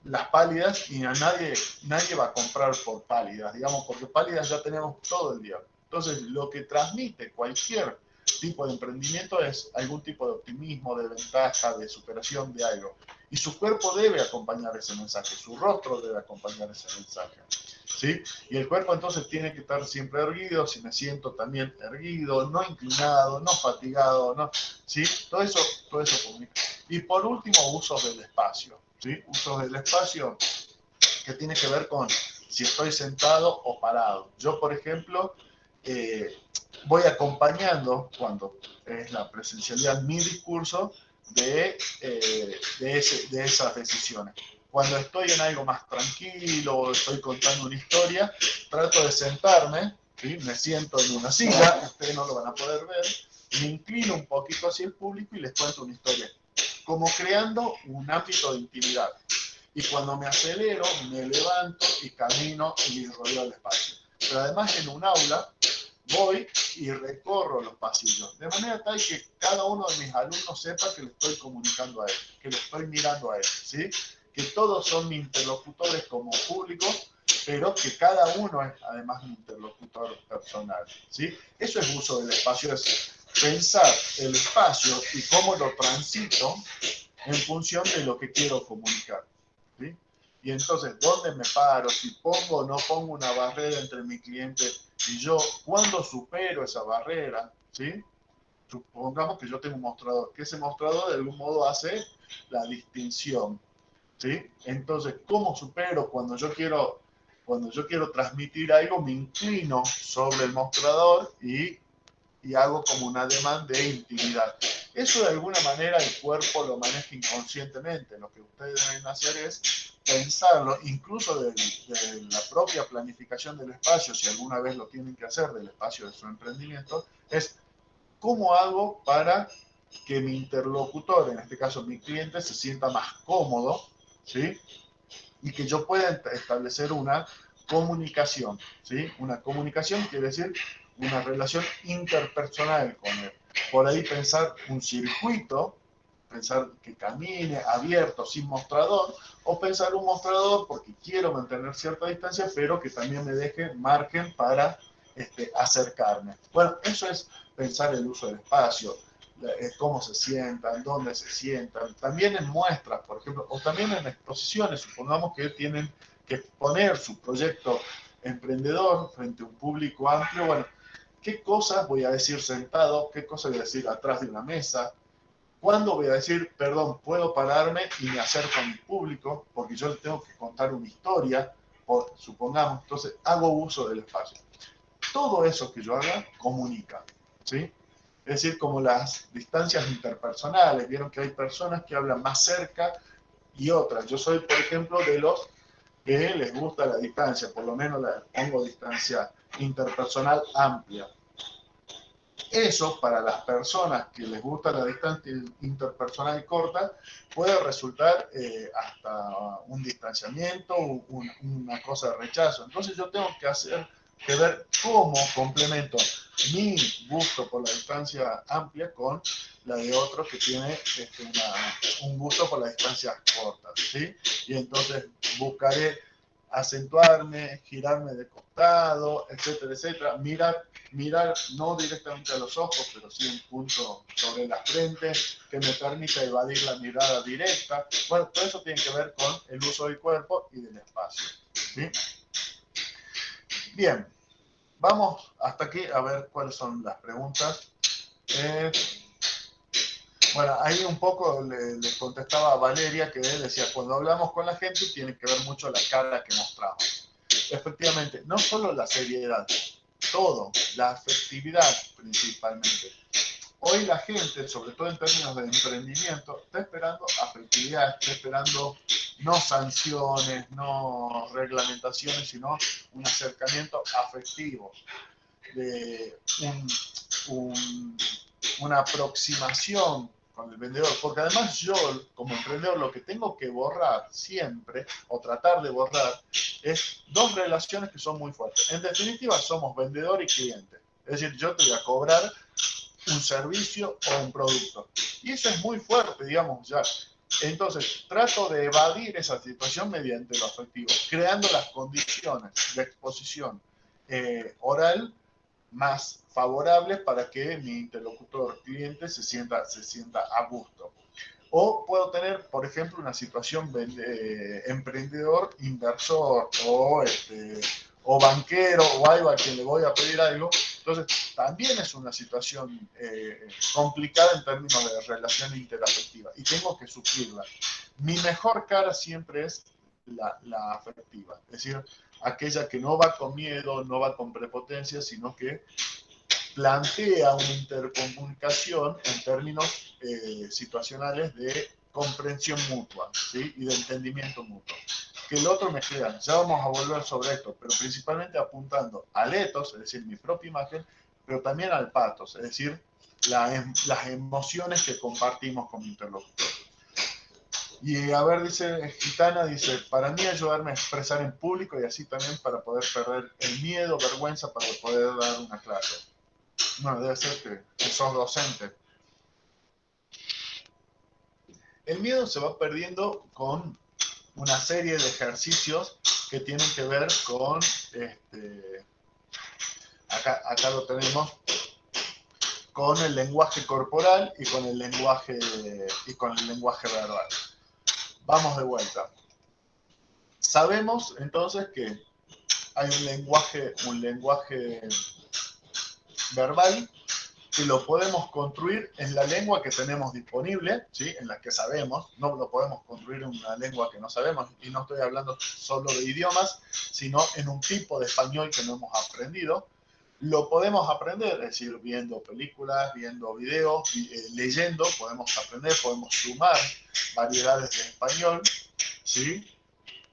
D: las pálidas y a nadie va a comprar por pálidas, digamos, porque pálidas ya tenemos todo el día. Entonces, lo que transmite cualquier tipo de emprendimiento es algún tipo de optimismo, de ventaja, de superación de algo. Y su cuerpo debe acompañar ese mensaje, su rostro debe acompañar ese mensaje, ¿sí? Y el cuerpo entonces tiene que estar siempre erguido, si me siento también erguido, no inclinado, no fatigado, ¿no? ¿Sí? Todo eso comunica. Y por último, usos del espacio, ¿sí? Usos del espacio que tiene que ver con si estoy sentado o parado. Yo, por ejemplo, voy acompañando, cuando es la presencialidad, mi discurso de esas decisiones. Cuando estoy en algo más tranquilo o estoy contando una historia, trato de sentarme, ¿sí? Me siento en una silla, ustedes no lo van a poder ver, me inclino un poquito hacia el público y les cuento una historia, como creando un ámbito de intimidad. Y cuando me acelero, me levanto y camino y rodeo el espacio. Pero además, en un aula voy y recorro los pasillos, de manera tal que cada uno de mis alumnos sepa que le estoy comunicando a él, que le estoy mirando a él, ¿sí? Que todos son mis interlocutores como público, pero que cada uno es además mi interlocutor personal, ¿sí? Eso es uso del espacio, es pensar el espacio y cómo lo transito en función de lo que quiero comunicar, ¿sí? Y entonces, ¿dónde me paro? Si pongo o no pongo una barrera entre mi cliente y yo, ¿cuándo supero esa barrera? ¿Sí? Supongamos que yo tengo un mostrador, que ese mostrador de algún modo hace la distinción, ¿sí? Entonces, ¿cómo supero cuando yo quiero transmitir algo? Me inclino sobre el mostrador y hago como un ademán de intimidad. Eso de alguna manera el cuerpo lo maneja inconscientemente. Lo que ustedes deben hacer es pensarlo, incluso de la propia planificación del espacio, si alguna vez lo tienen que hacer, del espacio de su emprendimiento, es cómo hago para que mi interlocutor, en este caso mi cliente, se sienta más cómodo, ¿sí? Y que yo pueda establecer una comunicación, ¿sí? Una comunicación quiere decir una relación interpersonal con él. Por ahí pensar un circuito, pensar que camine abierto, sin mostrador, o pensar un mostrador porque quiero mantener cierta distancia, pero que también me deje margen para acercarme. Bueno, eso es pensar el uso del espacio, cómo se sientan, dónde se sientan, también en muestras, por ejemplo, o también en exposiciones. Supongamos que tienen que exponer su proyecto emprendedor frente a un público amplio. Bueno, ¿qué cosas voy a decir sentado? ¿Qué cosas voy a decir atrás de una mesa? ¿Cuándo voy a decir, perdón, puedo pararme y me acerco a mi público porque yo le tengo que contar una historia? O, supongamos, entonces hago uso del espacio. Todo eso que yo haga comunica, ¿sí? Es decir, como las distancias interpersonales. Vieron que hay personas que hablan más cerca y otras. Yo soy, por ejemplo, de los que les gusta la distancia, por lo menos la pongo distancia interpersonal amplia. Eso, para las personas que les gusta la distancia interpersonal corta, puede resultar hasta un distanciamiento, una cosa de rechazo. Entonces yo tengo que ver cómo complemento mi gusto por la distancia amplia con la de otros que tiene un gusto por la distancia corta, ¿sí? Y entonces buscaré acentuarme, girarme de costado, etcétera, etcétera, mirar mirar no directamente a los ojos, pero sí un punto sobre la frente que me permita evadir la mirada directa. Bueno, todo eso tiene que ver con el uso del cuerpo y del espacio. ¿Sí? Bien, vamos hasta aquí a ver cuáles son las preguntas. Bueno, ahí un poco le contestaba a Valeria que decía, cuando hablamos con la gente tiene que ver mucho la cara que mostramos. Efectivamente, no solo la seriedad, todo, la afectividad principalmente. Hoy la gente, sobre todo en términos de emprendimiento, está esperando afectividad, está esperando no sanciones, no reglamentaciones, sino un acercamiento afectivo, de una aproximación con el vendedor, porque además yo como emprendedor lo que tengo que borrar siempre, o tratar de borrar, es dos relaciones que son muy fuertes. En definitiva somos vendedor y cliente, es decir, yo te voy a cobrar un servicio o un producto, y eso es muy fuerte, digamos, ya. Entonces trato de evadir esa situación mediante lo afectivo, creando las condiciones de exposición oral más favorables para que mi interlocutor cliente se sienta a gusto. O puedo tener, por ejemplo, una situación emprendedor, inversor o banquero o algo a quien le voy a pedir algo. Entonces, también es una situación complicada en términos de relación interafectiva y tengo que suplirla. Mi mejor cara siempre es la afectiva, es decir, aquella que no va con miedo, no va con prepotencia, sino que plantea una intercomunicación en términos situacionales de comprensión mutua, ¿sí? Y de entendimiento mutuo. Que el otro me crea, ya vamos a volver sobre esto, pero principalmente apuntando al ethos, es decir, mi propia imagen, pero también al pathos, es decir, las emociones que compartimos con mi interlocutor. Y a ver, dice Gitana, dice, para mí ayudarme a expresar en público y así también para poder perder el miedo, vergüenza para poder dar una clase. Bueno, debe ser que sos docente. El miedo se va perdiendo con una serie de ejercicios que tienen que ver con, acá lo tenemos, con el lenguaje corporal y con el lenguaje verbal. Vamos de vuelta. Sabemos entonces que hay un lenguaje verbal que lo podemos construir en la lengua que tenemos disponible, ¿sí? En la que sabemos, no lo podemos construir en una lengua que no sabemos, y no estoy hablando solo de idiomas, sino en un tipo de español que no hemos aprendido. Lo podemos aprender, es decir, viendo películas, viendo videos, leyendo, podemos aprender, podemos sumar variedades de español, ¿sí?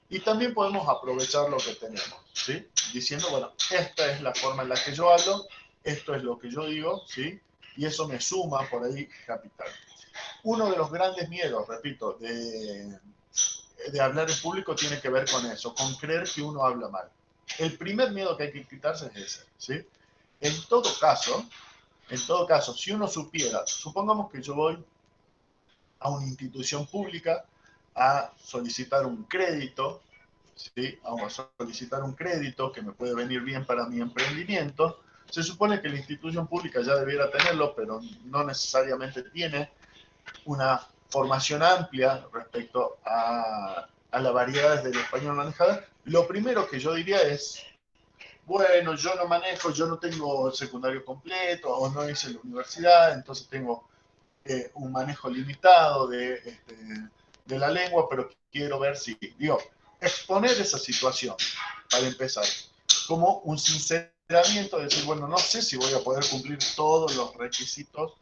D: Y también podemos aprovechar lo que tenemos, ¿sí? Diciendo, bueno, esta es la forma en la que yo hablo, esto es lo que yo digo, ¿sí? Y eso me suma por ahí capital. Uno de los grandes miedos, repito, de hablar en público tiene que ver con eso, con creer que uno habla mal. El primer miedo que hay que quitarse es ese, ¿sí? En todo caso, si uno supiera, supongamos que yo voy a una institución pública a solicitar un crédito, ¿sí? A solicitar un crédito que me puede venir bien para mi emprendimiento. Se supone que la institución pública ya debiera tenerlo, pero no necesariamente tiene una formación amplia respecto a las variedades del español manejada. Lo primero que yo diría es, bueno, yo no manejo, yo no tengo el secundario completo o no hice la universidad, entonces tengo un manejo limitado de la lengua, pero quiero ver si, digo, exponer esa situación para empezar, como un sinceramiento de decir, bueno, no sé si voy a poder cumplir todos los requisitos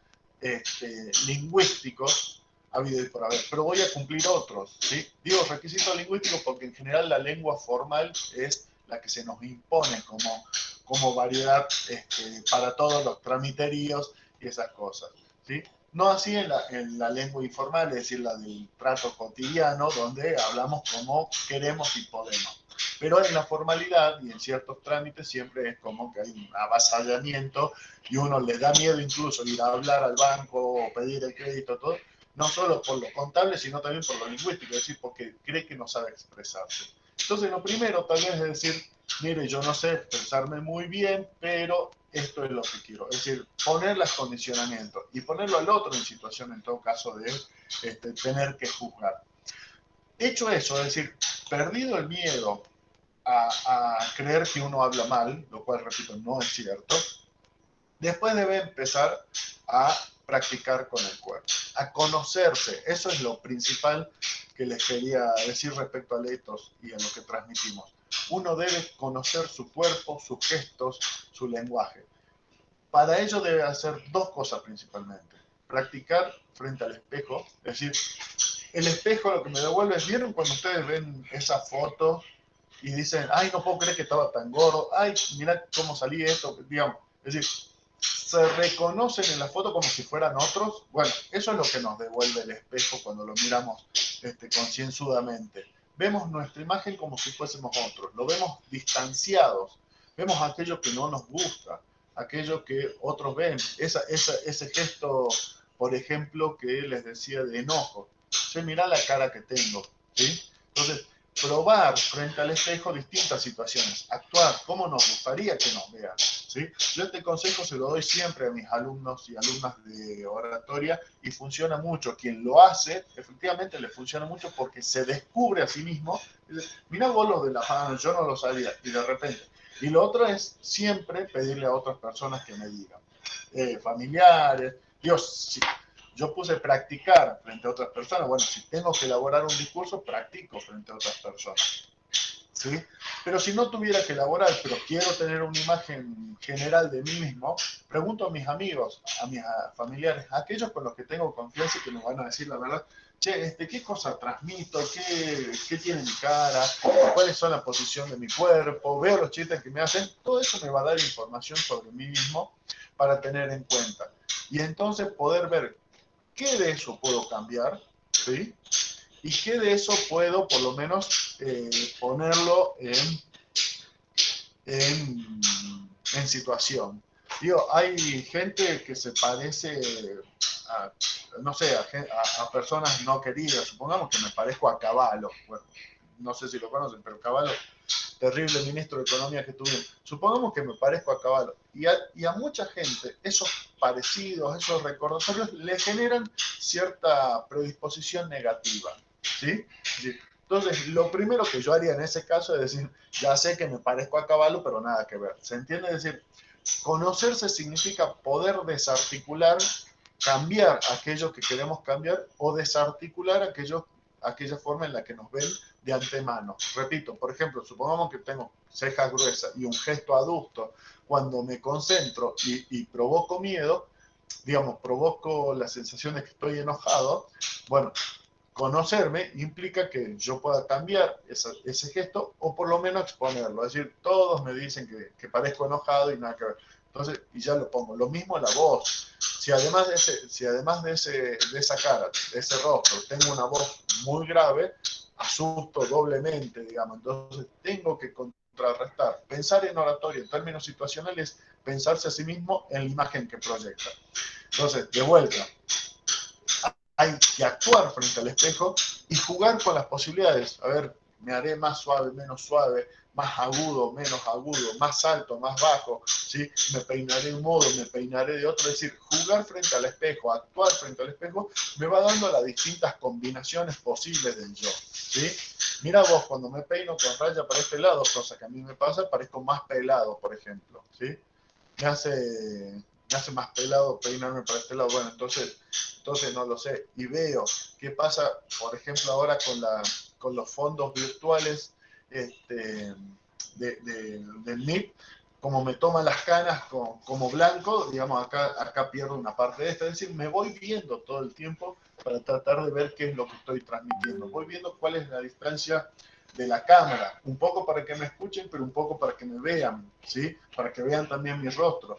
D: lingüísticos habido y por haber, pero voy a cumplir otros, ¿sí? Digo requisitos lingüísticos porque en general la lengua formal es la que se nos impone como variedad para todos los tramiterios y esas cosas, ¿sí? No así en la lengua informal, es decir, la del trato cotidiano, donde hablamos como queremos y podemos. Pero en la formalidad y en ciertos trámites siempre es como que hay un avasallamiento y uno le da miedo incluso ir a hablar al banco o pedir el crédito, todo, no solo por lo contable, sino también por lo lingüístico, es decir, porque cree que no sabe expresarse. Entonces, lo primero tal vez es decir, mire, yo no sé expresarme muy bien, pero esto es lo que quiero. Es decir, poner los condicionamientos y ponerlo al otro en situación, en todo caso, de tener que juzgar. Hecho eso, es decir, perdido el miedo a creer que uno habla mal, lo cual, repito, no es cierto, después debe empezar a practicar con el cuerpo, a conocerse. Eso es lo principal que les quería decir respecto a Ethos y a lo que transmitimos. Uno debe conocer su cuerpo, sus gestos, su lenguaje. Para ello debe hacer dos cosas principalmente. Practicar frente al espejo, es decir, el espejo lo que me devuelve es, ¿vieron cuando ustedes ven esa foto y dicen, ay, no puedo creer que estaba tan gordo, ay, mira cómo salí esto, digamos? Es decir, se reconocen en la foto como si fueran otros. Bueno, eso es lo que nos devuelve el espejo cuando lo miramos concienzudamente. Vemos nuestra imagen como si fuésemos otros, lo vemos distanciados, vemos aquello que no nos gusta, aquello que otros ven, ese gesto, por ejemplo, que les decía de enojo. Che, mirá la cara que tengo, ¿sí? Entonces, probar frente al espejo distintas situaciones, actuar como nos gustaría que nos vean, ¿sí? Yo este consejo se lo doy siempre a mis alumnos y alumnas de oratoria y funciona mucho. Quien lo hace, efectivamente le funciona mucho porque se descubre a sí mismo. Mirá vos lo de la mano, yo no lo sabía, y de repente. Y lo otro es siempre pedirle a otras personas que me digan, familiares, Dios, sí. Yo puse practicar frente a otras personas. Bueno, si tengo que elaborar un discurso, practico frente a otras personas, ¿sí? Pero si no tuviera que elaborar, pero quiero tener una imagen general de mí mismo, pregunto a mis amigos, a mis familiares, a aquellos con los que tengo confianza y que me van a decir la verdad, che, ¿qué cosa transmito? ¿Qué tiene mi cara? ¿Cuáles son la posición de mi cuerpo? Veo los chistes que me hacen. Todo eso me va a dar información sobre mí mismo para tener en cuenta. Y entonces poder ver qué de eso puedo cambiar, ¿sí? Y qué de eso puedo, por lo menos, ponerlo en situación. Digo, hay gente que se parece a, no sé, a personas no queridas. Supongamos que me parezco a Cavallo. Bueno, no sé si lo conocen, pero Cavallo, terrible ministro de Economía que tuvimos. Supongamos que me parezco a Cavallo. Y a mucha gente, esos parecidos, esos recordatorios, le generan cierta predisposición negativa, ¿sí? Entonces, lo primero que yo haría en ese caso es decir, ya sé que me parezco a Cavallo, pero nada que ver. ¿Se entiende? Es decir, conocerse significa poder desarticular, cambiar aquello que queremos cambiar o desarticular aquella forma en la que nos ven de antemano. Repito, por ejemplo, supongamos que tengo cejas gruesas y un gesto adusto. Cuando me concentro y provoco miedo, digamos, provoco la sensación de que estoy enojado, bueno, conocerme implica que yo pueda cambiar ese gesto o por lo menos exponerlo. Es decir, todos me dicen que parezco enojado y nada que ver. Entonces, y ya lo pongo. Lo mismo la voz. Si además de esa cara, de ese rostro, tengo una voz muy grave, asusto doblemente, digamos. Entonces, tengo que contrarrestar. Pensar en oratoria en términos situacionales, pensarse a sí mismo en la imagen que proyecta. Entonces, de vuelta, hay que actuar frente al espejo y jugar con las posibilidades. A ver, me haré más suave, menos suave, más agudo, menos agudo, más alto, más bajo, ¿sí? Me peinaré de un modo, me peinaré de otro. Es decir, jugar frente al espejo, actuar frente al espejo, me va dando las distintas combinaciones posibles del yo, ¿sí? Mira vos, cuando me peino con raya para este lado, cosa que a mí me pasa, parezco más pelado, por ejemplo, ¿sí? Me hace más pelado peinarme para este lado. Bueno, entonces no lo sé. Y veo qué pasa, por ejemplo, ahora con los fondos virtuales del MIP, como me toman las canas como blanco, digamos, acá pierdo una parte de esta. Es decir, me voy viendo todo el tiempo para tratar de ver qué es lo que estoy transmitiendo. Voy viendo cuál es la distancia de la cámara, un poco para que me escuchen, pero un poco para que me vean, ¿sí? Para que vean también mi rostro.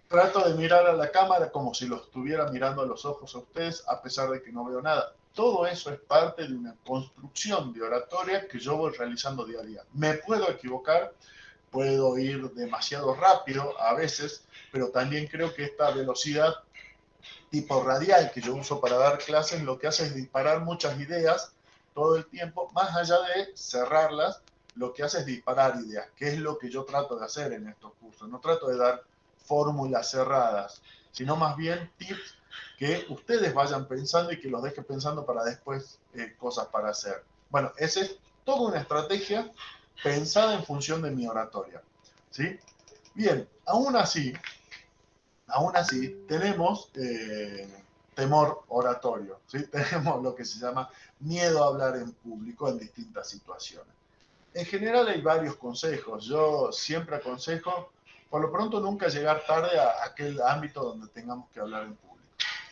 D: Trato de mirar a la cámara como si lo estuviera mirando a los ojos a ustedes, a pesar de que no veo nada. Todo eso es parte de una construcción de oratoria que yo voy realizando día a día. Me puedo equivocar, puedo ir demasiado rápido a veces, pero también creo que esta velocidad tipo radial que yo uso para dar clases lo que hace es disparar muchas ideas todo el tiempo, más allá de cerrarlas, lo que hace es disparar ideas, que es lo que yo trato de hacer en estos cursos. No trato de dar fórmulas cerradas, sino más bien tips que ustedes vayan pensando y que los deje pensando para después cosas para hacer. Bueno, esa es toda una estrategia pensada en función de mi oratoria, ¿sí? Bien, aún así tenemos temor oratorio, ¿sí? Tenemos lo que se llama miedo a hablar en público en distintas situaciones. En general hay varios consejos. Yo siempre aconsejo, por lo pronto, nunca llegar tarde a aquel ámbito donde tengamos que hablar en público.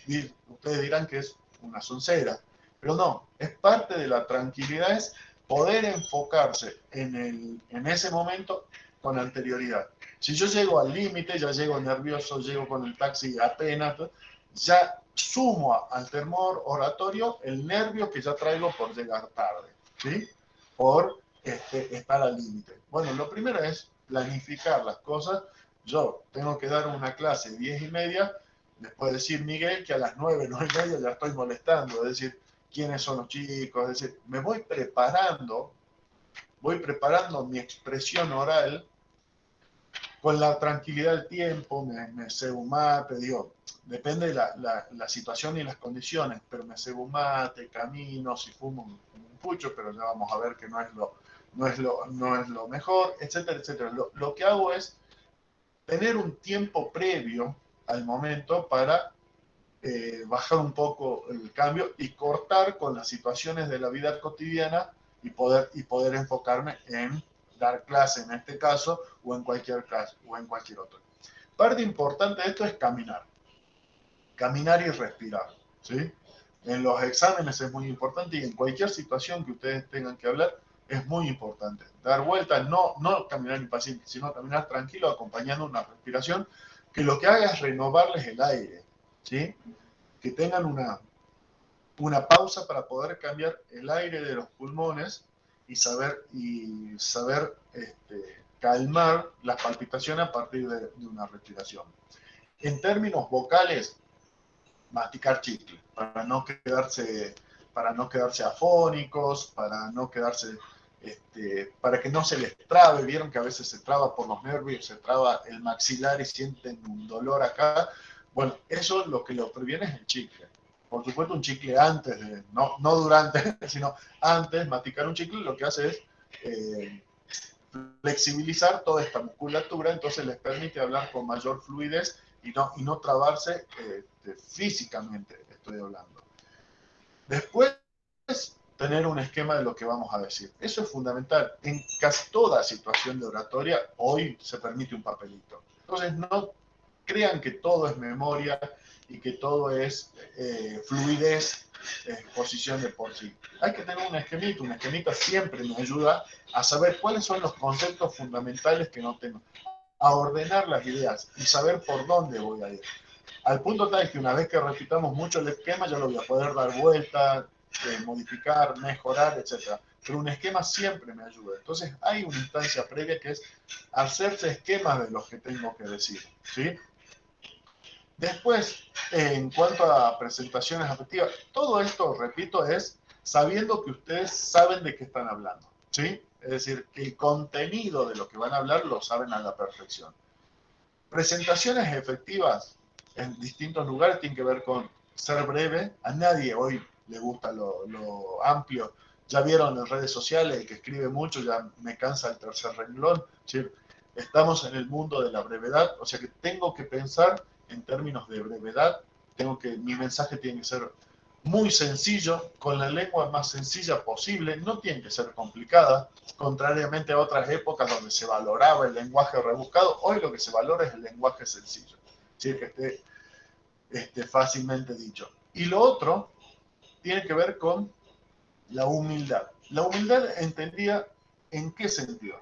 D: Y ustedes dirán que es una soncera, pero no, es parte de la tranquilidad, es poder enfocarse en ese momento con anterioridad. Si yo llego al límite, ya llego nervioso, llego con el taxi apenas, ya sumo al temor oratorio el nervio que ya traigo por llegar tarde, ¿sí? Por estar al límite. Bueno, lo primero es planificar las cosas. Yo tengo que dar una clase 10:30, después decir Miguel que a las 9, 9:30 ya estoy molestando, es decir, quiénes son los chicos, es decir, me voy preparando mi expresión oral con la tranquilidad del tiempo, me cebo un mate, digo, depende de la situación y las condiciones, pero me cebo un mate, camino, si fumo un pucho, pero ya vamos a ver que no es lo mejor, etcétera, etcétera. Lo que hago es tener un tiempo previo al momento para bajar un poco el cambio y cortar con las situaciones de la vida cotidiana y poder enfocarme en dar clase en este caso o en cualquier caso o en cualquier otro. Parte importante de esto es caminar y respirar, ¿sí? En los exámenes es muy importante y en cualquier situación que ustedes tengan que hablar es muy importante. Dar vueltas, no caminar impaciente, sino caminar tranquilo acompañando una respiración que lo que haga es renovarles el aire, ¿sí? Que tengan una pausa para poder cambiar el aire de los pulmones y saber calmar las palpitaciones a partir de una respiración. En términos vocales, masticar chicle para no quedarse afónicos, para que no se les trabe. Vieron que a veces se traba por los nervios, se traba el maxilar y sienten un dolor acá. Bueno, eso lo que lo previene es el chicle. Por supuesto, un chicle antes no durante, sino antes, masticar un chicle lo que hace es flexibilizar toda esta musculatura, entonces les permite hablar con mayor fluidez y no trabarse físicamente, estoy hablando. Después, tener un esquema de lo que vamos a decir. Eso es fundamental. En casi toda situación de oratoria, hoy se permite un papelito. Entonces, no crean que todo es memoria y que todo es fluidez, exposición de por sí. Hay que tener un esquemita. Un esquemita siempre me ayuda a saber cuáles son los conceptos fundamentales que no tengo, a ordenar las ideas y saber por dónde voy a ir. Al punto tal que una vez que repitamos mucho el esquema, ya lo voy a poder dar vuelta, modificar, mejorar, etc. Pero un esquema siempre me ayuda. Entonces hay una instancia previa que es hacerse esquemas de los que tengo que decir, ¿sí? Después, en cuanto a presentaciones afectivas, todo esto, repito, es sabiendo que ustedes saben de qué están hablando, ¿sí? Es decir, que el contenido de lo que van a hablar lo saben a la perfección. Presentaciones efectivas en distintos lugares tienen que ver con ser breve. A nadie hoy le gusta lo amplio. Ya vieron en redes sociales, el que escribe mucho ya me cansa el tercer renglón. ¿Sí? Estamos en el mundo de la brevedad, o sea que tengo que pensar en términos de brevedad. Mi mensaje tiene que ser muy sencillo, con la lengua más sencilla posible, no tiene que ser complicada, contrariamente a otras épocas donde se valoraba el lenguaje rebuscado. Hoy lo que se valora es el lenguaje sencillo, ¿sí? Que esté fácilmente dicho. Y lo otro tiene que ver con la humildad. La humildad entendida ¿en qué sentido?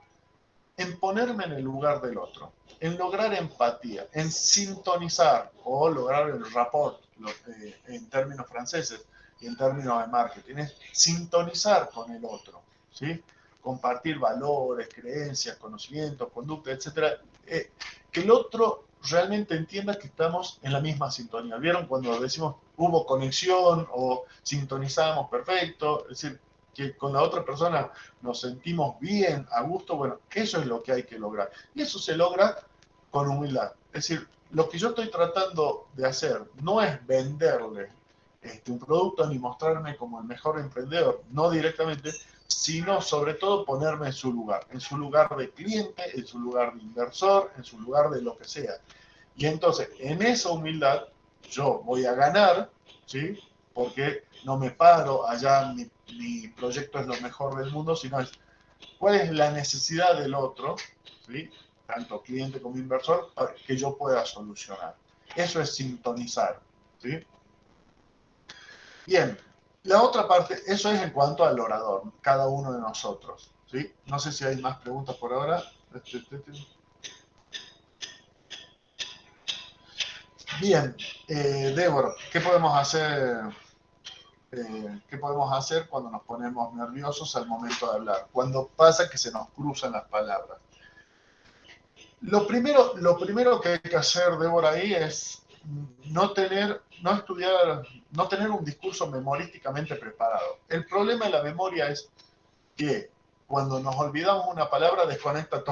D: En ponerme en el lugar del otro, en lograr empatía, en sintonizar o lograr el rapport, en términos franceses y en términos de marketing, es sintonizar con el otro, ¿sí? Compartir valores, creencias, conocimientos, conducta, etc. Que el otro realmente entienda que estamos en la misma sintonía. ¿Vieron cuando decimos hubo conexión o sintonizamos perfecto? Es decir, que con la otra persona nos sentimos bien, a gusto. Bueno, eso es lo que hay que lograr. Y eso se logra con humildad. Es decir, lo que yo estoy tratando de hacer no es venderle un producto ni mostrarme como el mejor emprendedor, no directamente, sino sobre todo ponerme en su lugar de cliente, en su lugar de inversor, en su lugar de lo que sea. Y entonces, en esa humildad, yo voy a ganar, ¿sí? Porque no me paro allá, mi proyecto es lo mejor del mundo, sino es cuál es la necesidad del otro, ¿sí? Tanto cliente como inversor, que yo pueda solucionar. Eso es sintonizar, ¿sí? Bien, la otra parte, eso es en cuanto al orador, cada uno de nosotros, ¿sí? No sé si hay más preguntas por ahora. Bien, Débora, ¿qué podemos hacer? ¿Qué podemos hacer cuando nos ponemos nerviosos al momento de hablar? Cuando pasa que se nos cruzan las palabras. Lo primero que hay que hacer, Débora, ahí es no estudiar, no tener un discurso memorísticamente preparado. El problema de la memoria es que cuando nos olvidamos una palabra desconecta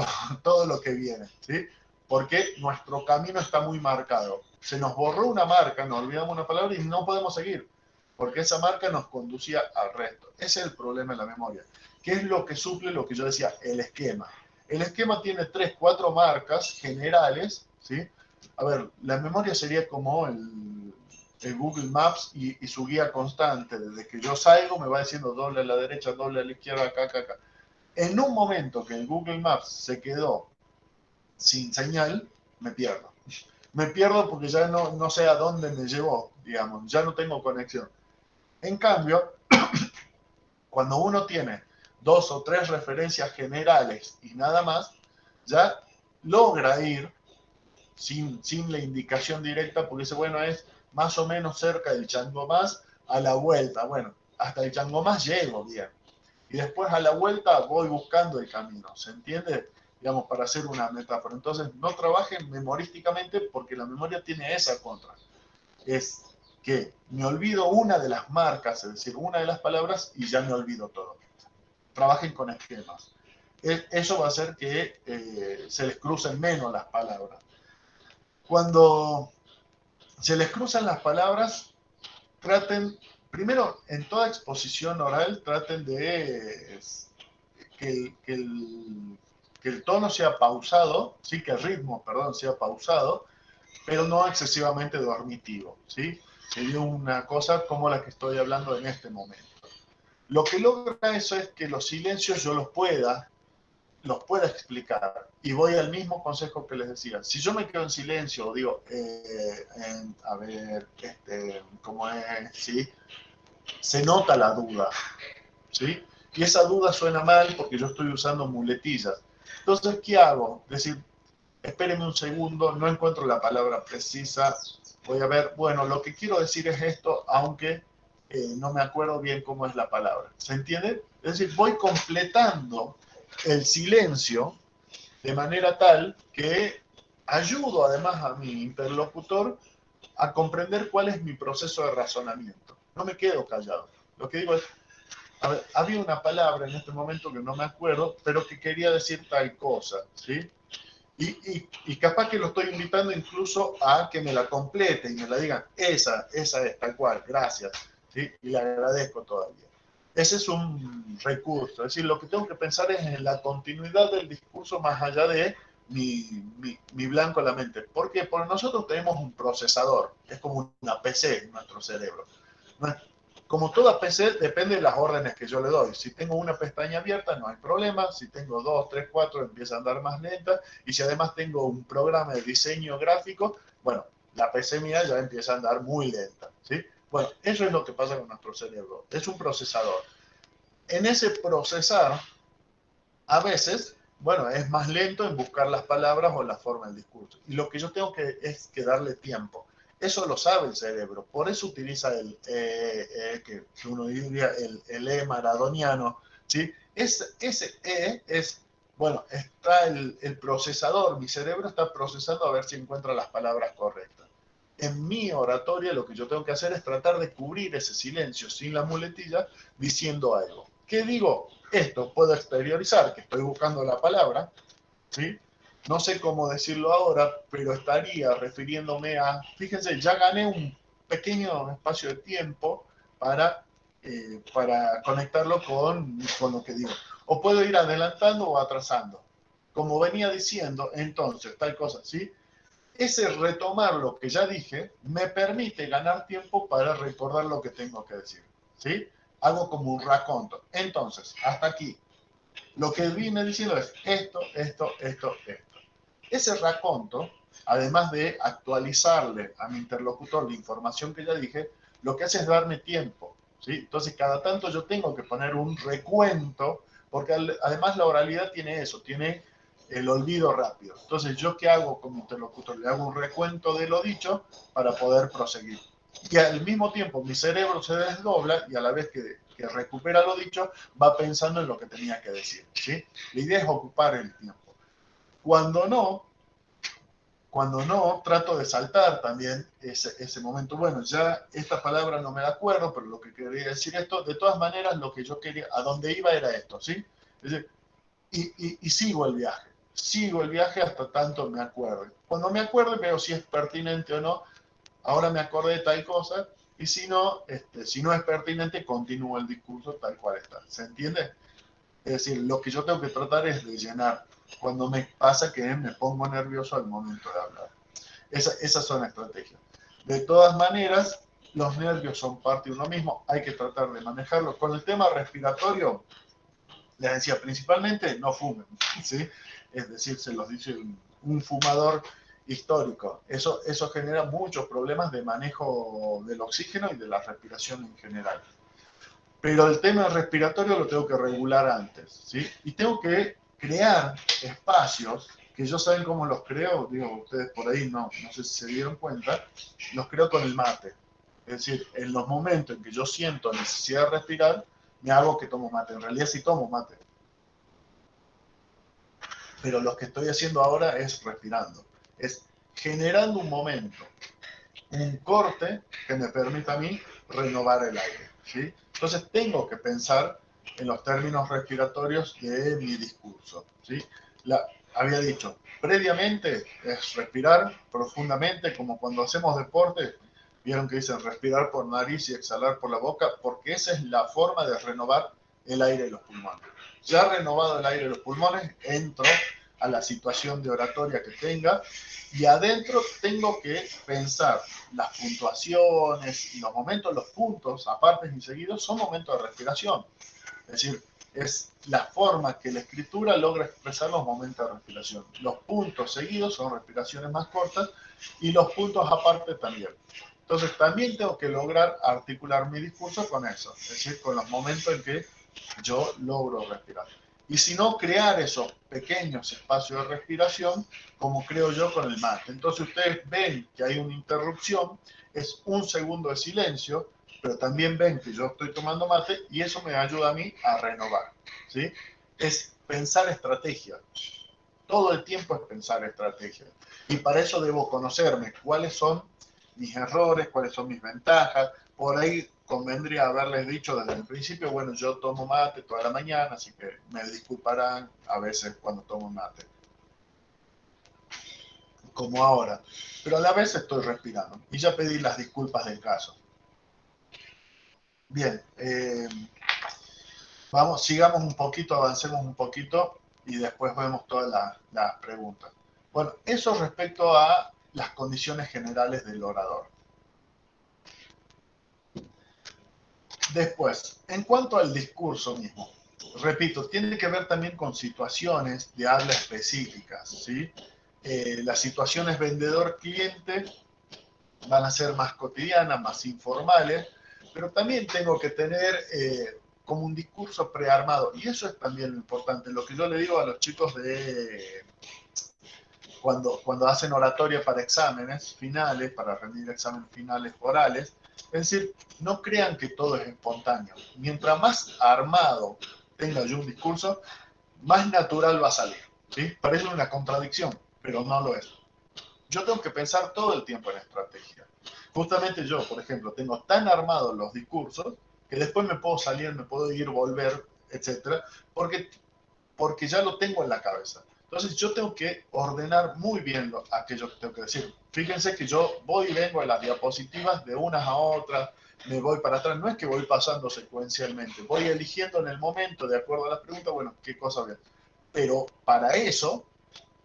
D: todo lo que viene, ¿sí? Porque nuestro camino está muy marcado. Se nos borró una marca, nos olvidamos una palabra y no podemos seguir, porque esa marca nos conducía al resto. Ese es el problema de la memoria. ¿Qué es lo que suple lo que yo decía? El esquema. El esquema tiene 3, 4 marcas generales, ¿sí? A ver, la memoria sería como el Google Maps y su guía constante. Desde que yo salgo me va diciendo doble a la derecha, doble a la izquierda, acá, acá, acá. En un momento que el Google Maps se quedó sin señal, me pierdo. Me pierdo porque ya no sé a dónde me llevó, digamos, ya no tengo conexión. En cambio, cuando uno tiene 2 o 3 referencias generales y nada más, ya logra ir sin la indicación directa, porque ese bueno es más o menos cerca del Changomás a la vuelta. Bueno, hasta el Changomás llego bien. Y después a la vuelta voy buscando el camino, ¿se entiende? Digamos, para hacer una metáfora. Entonces, no trabajen memorísticamente porque la memoria tiene esa contra. Es que me olvido una de las marcas, es decir, una de las palabras y ya me olvido todo. Trabajen con esquemas. Eso va a hacer que se les crucen menos las palabras. Cuando se les cruzan las palabras, traten, primero, en toda exposición oral, traten de que el tono sea pausado, ¿sí? Que el ritmo, perdón, sea pausado, pero no excesivamente dormitivo, ¿sí? Sería una cosa como la que estoy hablando en este momento. Lo que logra eso es que los silencios yo los pueda explicar. Y voy al mismo consejo que les decía. Si yo me quedo en silencio, digo, a ver, ¿cómo es? ¿Sí? Se nota la duda, ¿sí? Y esa duda suena mal porque yo estoy usando muletillas. Entonces, ¿qué hago? Decir, espérenme un segundo, no encuentro la palabra precisa, voy a ver, bueno, lo que quiero decir es esto, aunque no me acuerdo bien cómo es la palabra. ¿Se entiende? Es decir, voy completando el silencio de manera tal que ayudo además a mi interlocutor a comprender cuál es mi proceso de razonamiento. No me quedo callado. Lo que digo es, a ver, había una palabra en este momento que no me acuerdo, pero que quería decir tal cosa, ¿sí? Y capaz que lo estoy invitando incluso a que me la complete y me la digan, esa es tal cual, gracias, ¿sí? Y le agradezco todavía. Ese es un recurso, es decir, lo que tengo que pensar es en la continuidad del discurso más allá de mi blanco en la mente. ¿Por qué? Porque nosotros tenemos un procesador, es como una PC en nuestro cerebro. Como toda PC, depende de las órdenes que yo le doy. Si tengo una pestaña abierta, no hay problema. Si tengo 2, 3, 4, empieza a andar más lenta. Y si además tengo un programa de diseño gráfico, bueno, la PC mía ya empieza a andar muy lenta, ¿sí? Bueno, eso es lo que pasa con nuestro cerebro. Es un procesador. En ese procesar, a veces, bueno, es más lento en buscar las palabras o la forma del discurso. Y lo que yo tengo es que darle tiempo. Eso lo sabe el cerebro, por eso utiliza que uno diría el E maradoniano, ¿sí? Ese E es, bueno, está el procesador, mi cerebro está procesando a ver si encuentra las palabras correctas. En mi oratoria lo que yo tengo que hacer es tratar de cubrir ese silencio sin la muletilla diciendo algo. ¿Qué digo? Esto puedo exteriorizar, que estoy buscando la palabra, ¿sí? no sé cómo decirlo ahora, pero estaría refiriéndome a, fíjense, ya gané un pequeño espacio de tiempo para conectarlo con lo que digo. O puedo ir adelantando o atrasando. Como venía diciendo, entonces, tal cosa, ¿sí? Ese retomar lo que ya dije me permite ganar tiempo para recordar lo que tengo que decir, ¿sí? Hago como un raconto. Entonces, hasta aquí. Lo que vine diciendo es esto, esto, esto, esto. Ese raconto, además de actualizarle a mi interlocutor la información que ya dije, lo que hace es darme tiempo, ¿sí? Entonces, cada tanto yo tengo que poner un recuento, porque además la oralidad tiene eso, tiene el olvido rápido. Entonces, ¿yo qué hago como interlocutor? Le hago un recuento de lo dicho para poder proseguir. Y al mismo tiempo mi cerebro se desdobla y a la vez que recupera lo dicho, va pensando en lo que tenía que decir, ¿sí? La idea es ocupar el tiempo. Cuando no, trato de saltar también ese momento. Bueno, ya esta palabra no me la acuerdo, pero lo que quería decir esto, de todas maneras, lo que yo quería, a donde iba era esto, ¿sí? Es decir, y sigo el viaje hasta tanto me acuerdo. Cuando me acuerdo veo si es pertinente o no, ahora me acordé de tal cosa, y si no es pertinente, continúo el discurso tal cual está. ¿Se entiende? Es decir, lo que yo tengo que tratar es de llenar. Cuando me pasa que me pongo nervioso al momento de hablar. Esas son estrategias. De todas maneras, los nervios son parte de uno mismo. Hay que tratar de manejarlo. Con el tema respiratorio, les decía, principalmente no fumen, ¿sí? Es decir, se los dice un fumador histórico. Eso genera muchos problemas de manejo del oxígeno y de la respiración en general. Pero el tema respiratorio lo tengo que regular antes, ¿sí? Y tengo que crear espacios, que ellos saben cómo los creo, digo, ustedes por ahí no sé si se dieron cuenta, los creo con el mate. Es decir, en los momentos en que yo siento necesidad de respirar, me hago que tomo mate. En realidad sí tomo mate. Pero lo que estoy haciendo ahora es respirando. Es generando un momento, un corte que me permita a mí renovar el aire, ¿sí? Entonces tengo que pensar en los términos respiratorios de mi discurso, ¿sí? Había dicho, previamente es respirar profundamente, como cuando hacemos deporte, vieron que dicen respirar por nariz y exhalar por la boca, porque esa es la forma de renovar el aire de los pulmones. Ya renovado el aire de los pulmones, entro a la situación de oratoria que tenga y adentro tengo que pensar las puntuaciones y los momentos, los puntos, aparte y seguidos, son momentos de respiración. Es decir, es la forma que la escritura logra expresar los momentos de respiración. Los puntos seguidos son respiraciones más cortas y los puntos aparte también. Entonces también tengo que lograr articular mi discurso con eso, es decir, con los momentos en que yo logro respirar. Y si no, crear esos pequeños espacios de respiración, como creo yo con el mate. Entonces ustedes ven que hay una interrupción, es un segundo de silencio, pero también ven que yo estoy tomando mate y eso me ayuda a mí a renovar, ¿sí? Es pensar estrategia. Todo el tiempo es pensar estrategia. Y para eso debo conocerme cuáles son mis errores, cuáles son mis ventajas. Por ahí convendría haberles dicho desde el principio, bueno, yo tomo mate toda la mañana, así que me disculparán a veces cuando tomo mate. Como ahora. Pero a la vez estoy respirando. Y ya pedí las disculpas del caso. Bien, sigamos un poquito, avancemos un poquito y después vemos todas las preguntas. Bueno, eso respecto a las condiciones generales del orador. Después, en cuanto al discurso mismo, repito, tiene que ver también con situaciones de habla específicas, ¿sí? Las situaciones vendedor-cliente van a ser más cotidianas, más informales, pero también tengo que tener como un discurso prearmado. Y eso es también lo importante. Lo que yo le digo a los chicos cuando hacen oratoria para exámenes finales, para rendir exámenes finales orales, es decir, no crean que todo es espontáneo. Mientras más armado tenga yo un discurso, más natural va a salir, ¿sí? Parece una contradicción, pero no lo es. Yo tengo que pensar todo el tiempo en estrategia. Justamente yo, por ejemplo, tengo tan armados los discursos que después me puedo salir, me puedo ir, volver, etcétera, porque ya lo tengo en la cabeza. Entonces yo tengo que ordenar muy bien aquello que tengo que decir. Fíjense que yo voy y vengo en las diapositivas de unas a otras, me voy para atrás, no es que voy pasando secuencialmente, voy eligiendo en el momento, de acuerdo a las preguntas, bueno, qué cosa voy a... Pero para eso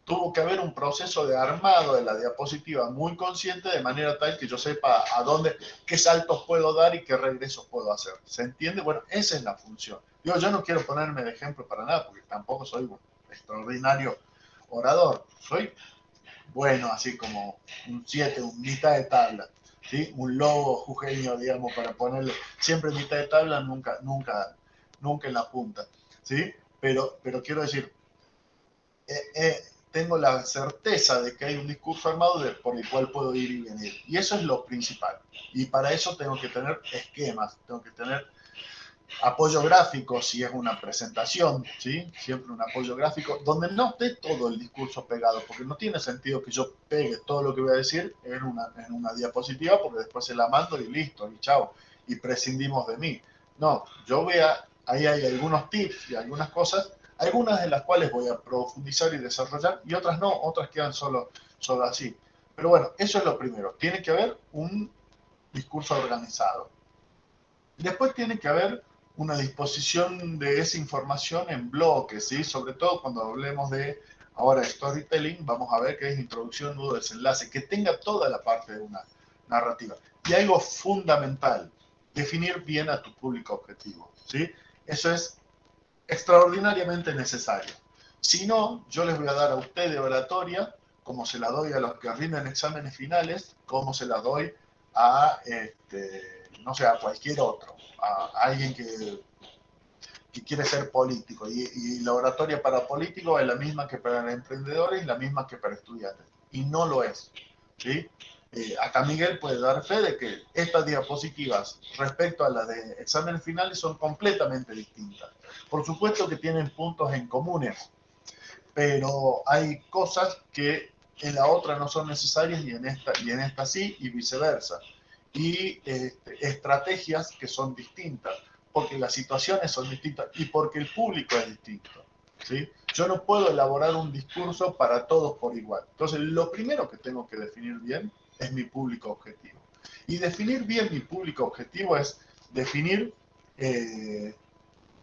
D: tuvo que haber un proceso de armado de la diapositiva muy consciente, de manera tal que yo sepa a dónde, qué saltos puedo dar y qué regresos puedo hacer. ¿Se entiende? Bueno, esa es la función. Yo no quiero ponerme de ejemplo para nada, porque tampoco soy un extraordinario orador. Soy bueno, así como un 7, un mitad de tabla, ¿sí? Un lobo jujeño, digamos, para ponerle siempre mitad de tabla, nunca en la punta, ¿sí? Pero quiero decir, tengo la certeza de que hay un discurso armado por el cual puedo ir y venir. Y eso es lo principal. Y para eso tengo que tener esquemas, tengo que tener apoyo gráfico si es una presentación, ¿sí? Siempre un apoyo gráfico, donde no esté todo el discurso pegado, porque no tiene sentido que yo pegue todo lo que voy a decir en una diapositiva, porque después se la mando y listo, y chao, y prescindimos de mí. No, ahí hay algunos tips y algunas cosas, algunas de las cuales voy a profundizar y desarrollar, y otras no, otras quedan solo así. Pero bueno, eso es lo primero, tiene que haber un discurso organizado. Después tiene que haber una disposición de esa información en bloques, ¿sí? Sobre todo cuando hablemos de ahora storytelling, vamos a ver que es introducción, nudo, desenlace, que tenga toda la parte de una narrativa. Y algo fundamental, definir bien a tu público objetivo, ¿sí? Eso es extraordinariamente necesario. Si no, yo les voy a dar a ustedes de oratoria, como se la doy a los que rinden exámenes finales, como se la doy a, no sé, a cualquier otro, a alguien que quiere ser político. Y la oratoria para políticos es la misma que para emprendedores y la misma que para estudiantes. Y no lo es, ¿sí? Acá Miguel puede dar fe de que estas diapositivas respecto a las de exámenes finales son completamente distintas. Por supuesto que tienen puntos en comunes, pero hay cosas que en la otra no son necesarias y en esta sí, y viceversa. Y estrategias que son distintas, porque las situaciones son distintas y porque el público es distinto, ¿sí? Yo no puedo elaborar un discurso para todos por igual. Entonces, lo primero que tengo que definir bien es mi público objetivo. Y definir bien mi público objetivo es definir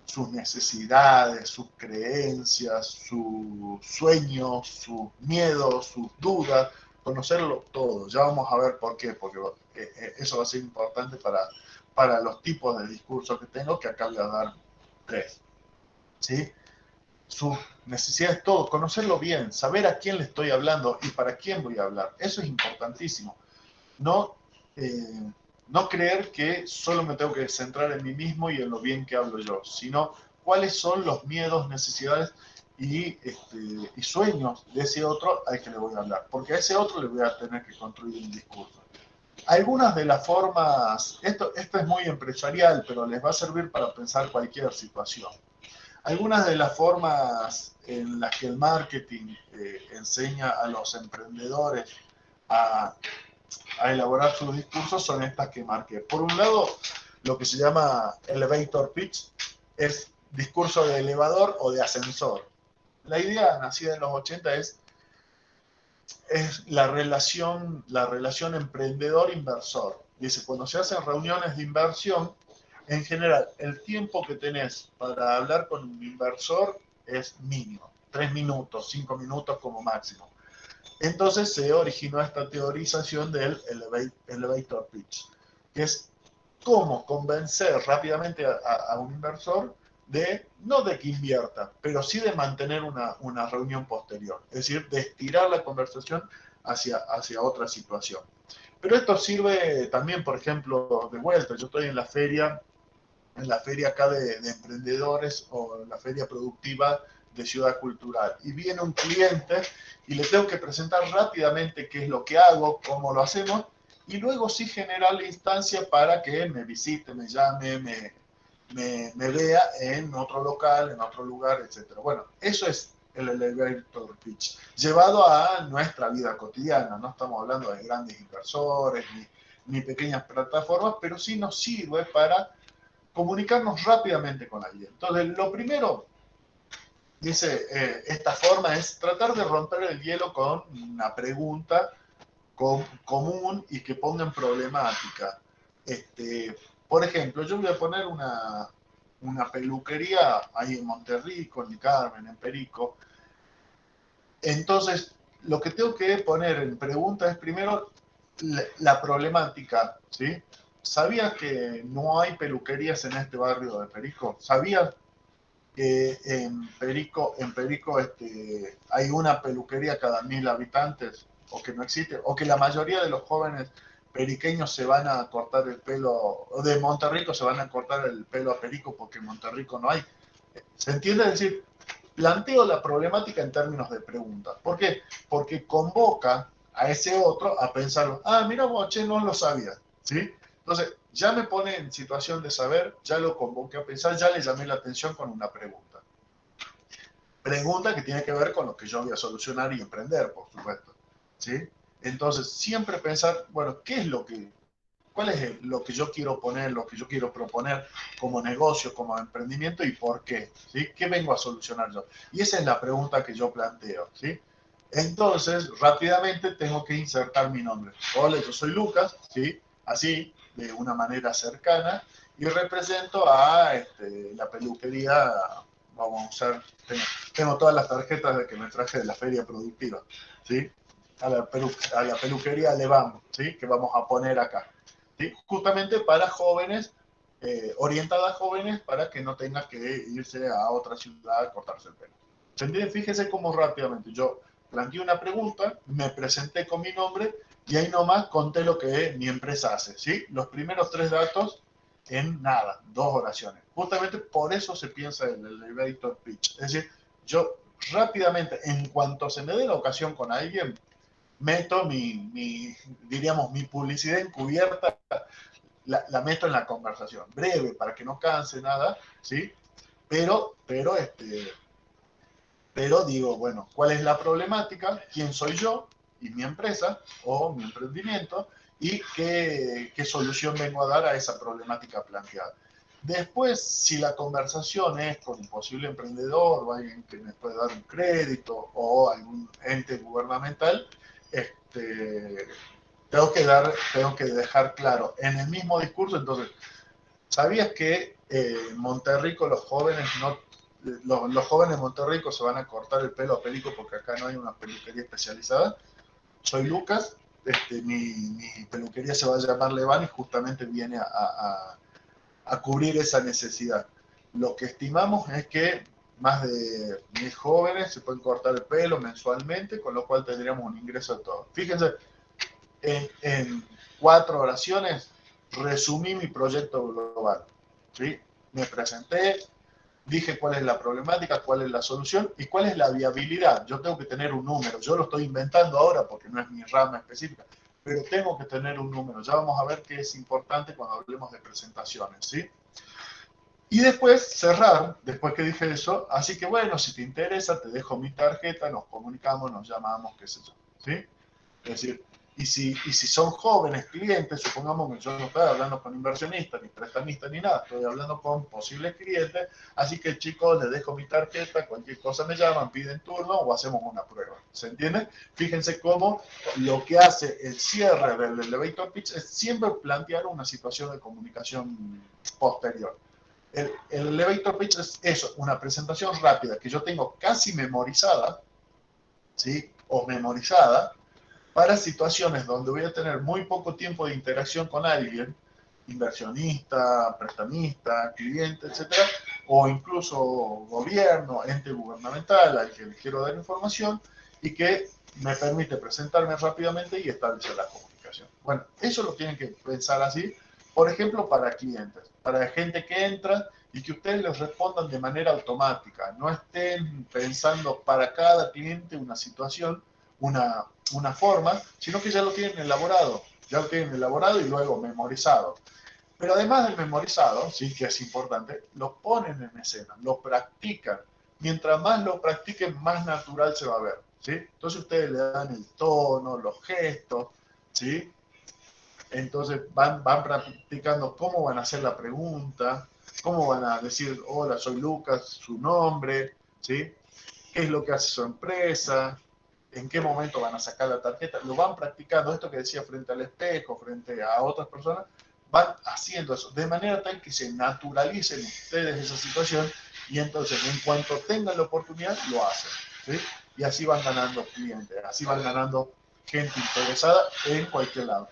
D: sus necesidades, sus creencias, sus sueños, sus miedos, sus dudas, conocerlo todo. Ya vamos a ver por qué, porque eso va a ser importante para los tipos de discursos que tengo, que acá voy a dar 3. ¿Sí? Sus necesidades, todo, conocerlo bien, saber a quién le estoy hablando y para quién voy a hablar. Eso es importantísimo. No creer que solo me tengo que centrar en mí mismo y en lo bien que hablo yo, sino cuáles son los miedos, necesidades y sueños de ese otro al que le voy a hablar. Porque a ese otro le voy a tener que construir un discurso. Algunas de las formas, esto es muy empresarial, pero les va a servir para pensar cualquier situación. Algunas de las formas en las que el marketing enseña a los emprendedores a elaborar sus discursos son estas que marqué. Por un lado, lo que se llama elevator pitch es discurso de elevador o de ascensor. La idea nacida en los 80 es la relación emprendedor-inversor. Dice, cuando se hacen reuniones de inversión, en general, el tiempo que tenés para hablar con un inversor es mínimo, 3 minutos, 5 minutos como máximo. Entonces se originó esta teorización del elevator pitch, que es cómo convencer rápidamente a un inversor no de que invierta, pero sí de mantener una reunión posterior, es decir, de estirar la conversación hacia otra situación. Pero esto sirve también, por ejemplo, de vuelta, yo estoy en la feria acá de emprendedores o la feria productiva de Ciudad Cultural. Y viene un cliente y le tengo que presentar rápidamente qué es lo que hago, cómo lo hacemos, y luego sí generar la instancia para que me visite, me llame, me vea en otro local, en otro lugar, etc. Bueno, eso es el elevator pitch, llevado a nuestra vida cotidiana. No estamos hablando de grandes inversores ni pequeñas plataformas, pero sí nos sirve para comunicarnos rápidamente con alguien. Entonces, lo primero, esta forma es tratar de romper el hielo con una pregunta común y que ponga en problemática. Por ejemplo, yo voy a poner una peluquería ahí en Monterrico, en el Carmen, en Perico. Entonces, lo que tengo que poner en pregunta es primero la problemática, ¿sí? ¿Sabías que no hay peluquerías en este barrio de Perico? ¿Sabías que en Perico hay una peluquería cada 1000 habitantes? ¿O que no existe? ¿O que la mayoría de los jóvenes periqueños se van a cortar el pelo, o de Monterrico se van a cortar el pelo a Perico porque en Monterrico no hay? ¿Se entiende? Es decir, planteo la problemática en términos de pregunta. ¿Por qué? Porque convoca a ese otro a pensarlo. Ah, mira, Boche, no lo sabía. ¿Sí? Entonces, ya me pone en situación de saber, ya lo convoqué a pensar, ya le llamé la atención con una pregunta. Pregunta que tiene que ver con lo que yo voy a solucionar y emprender, por supuesto. ¿Sí? Entonces, siempre pensar, bueno, ¿cuál es lo que yo quiero poner, lo que yo quiero proponer como negocio, como emprendimiento y por qué? ¿Sí? ¿Qué vengo a solucionar yo? Y esa es la pregunta que yo planteo. ¿Sí? Entonces, rápidamente tengo que insertar mi nombre. Hola, yo soy Lucas, ¿sí? Así, de una manera cercana, y represento a la peluquería. Vamos a usar, tengo todas las tarjetas de que me traje de la feria productiva, ¿sí? A la peluquería Levam, ¿sí? Que vamos a poner acá. ¿Sí? Justamente para jóvenes, orientada a jóvenes para que no tengan que irse a otra ciudad a cortarse el pelo. ¿Se Fíjese cómo rápidamente yo planteé una pregunta, me presenté con mi nombre y ahí nomás conté lo que mi empresa hace. ¿Sí? Los primeros 3 datos en nada, 2 oraciones. Justamente por eso se piensa en el elevator pitch. Es decir, yo rápidamente, en cuanto se me dé la ocasión con alguien, meto diríamos, mi publicidad encubierta, la meto en la conversación, breve, para que no canse nada, ¿sí? Pero digo, bueno, ¿cuál es la problemática? ¿Quién soy yo y mi empresa o mi emprendimiento? ¿Y qué solución vengo a dar a esa problemática planteada? Después, si la conversación es con un posible emprendedor o alguien que me puede dar un crédito o algún ente gubernamental, tengo que dejar claro en el mismo discurso. Entonces, ¿sabías que en Monterrico los jóvenes de Monterrico se van a cortar el pelo a Perico porque acá no hay una peluquería especializada? Soy Lucas, mi peluquería se va a llamar Levan y justamente viene a cubrir esa necesidad. Lo que estimamos es que más de 1000 jóvenes se pueden cortar el pelo mensualmente, con lo cual tendríamos un ingreso de todo. Fíjense, en 4 oraciones resumí mi proyecto global. ¿Sí? Me presenté, dije cuál es la problemática, cuál es la solución y cuál es la viabilidad. Yo tengo que tener un número. Yo lo estoy inventando ahora porque no es mi rama específica, pero tengo que tener un número. Ya vamos a ver qué es importante cuando hablemos de presentaciones, ¿sí? Y después cerrar, después que dije eso, así que bueno, si te interesa, te dejo mi tarjeta, nos comunicamos, nos llamamos, qué sé yo, ¿sí? Es decir, y si son jóvenes clientes, supongamos que yo no estoy hablando con inversionistas, ni prestamistas, ni nada, estoy hablando con posibles clientes, así que chicos, les dejo mi tarjeta, cualquier cosa me llaman, piden turno o hacemos una prueba. ¿Se entiende? Fíjense cómo lo que hace el cierre del elevator pitch es siempre plantear una situación de comunicación posterior. El elevator pitch es eso, una presentación rápida que yo tengo casi memorizada, ¿sí? O memorizada, para situaciones donde voy a tener muy poco tiempo de interacción con alguien, inversionista, prestamista, cliente, etcétera, o incluso gobierno, ente gubernamental al que les quiero dar información y que me permite presentarme rápidamente y establecer la comunicación. Bueno, eso lo tienen que pensar así, por ejemplo, para clientes, para gente que entra y que ustedes les respondan de manera automática, no estén pensando para cada cliente una situación, una forma, sino que ya lo tienen elaborado y luego memorizado. Pero además del memorizado, sí que es importante, lo ponen en escena, lo practican. Mientras más lo practiquen, más natural se va a ver, ¿sí? Entonces ustedes le dan el tono, los gestos, ¿sí? Entonces van practicando cómo van a hacer la pregunta, cómo van a decir, hola, soy Lucas, su nombre, ¿sí? qué es lo que hace su empresa, en qué momento van a sacar la tarjeta, lo van practicando, esto que decía frente al espejo, frente a otras personas, van haciendo eso, de manera tal que se naturalicen ustedes esa situación y entonces en cuanto tengan la oportunidad, lo hacen, ¿sí? Y así van ganando clientes, así van ganando gente interesada en cualquier lado,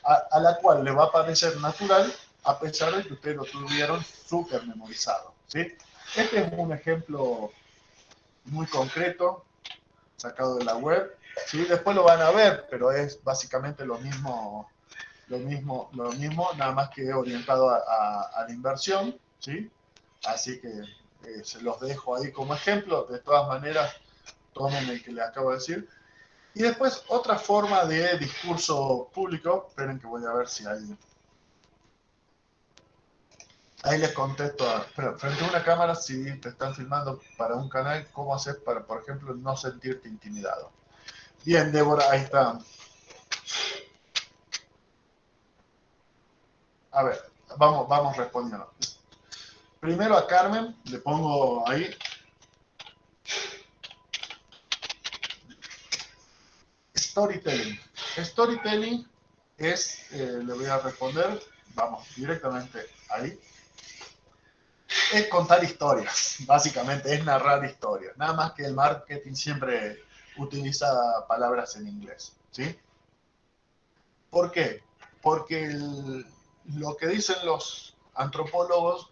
D: a la cual le va a parecer natural a pesar de que ustedes lo tuvieron súper memorizado, ¿sí? Este es un ejemplo muy concreto, sacado de la web, ¿sí? Después lo van a ver, pero es básicamente lo mismo, nada más que orientado a la inversión, ¿sí? Así que se los dejo ahí como ejemplo. De todas maneras, tomen el que les acabo de decir. Y después, otra forma de discurso público, esperen que voy a ver si hay... Ahí les contesto, frente a una cámara, si te están filmando para un canal, ¿cómo haces para, por ejemplo, no sentirte intimidado? Bien, Débora, ahí está. A ver, vamos respondiendo. Primero a Carmen, le pongo ahí. Storytelling. Storytelling es, le voy a responder, vamos, directamente ahí. Es contar historias, básicamente, es narrar historias. Nada más que el marketing siempre utiliza palabras en inglés, ¿sí? ¿Por qué? Porque lo que dicen los antropólogos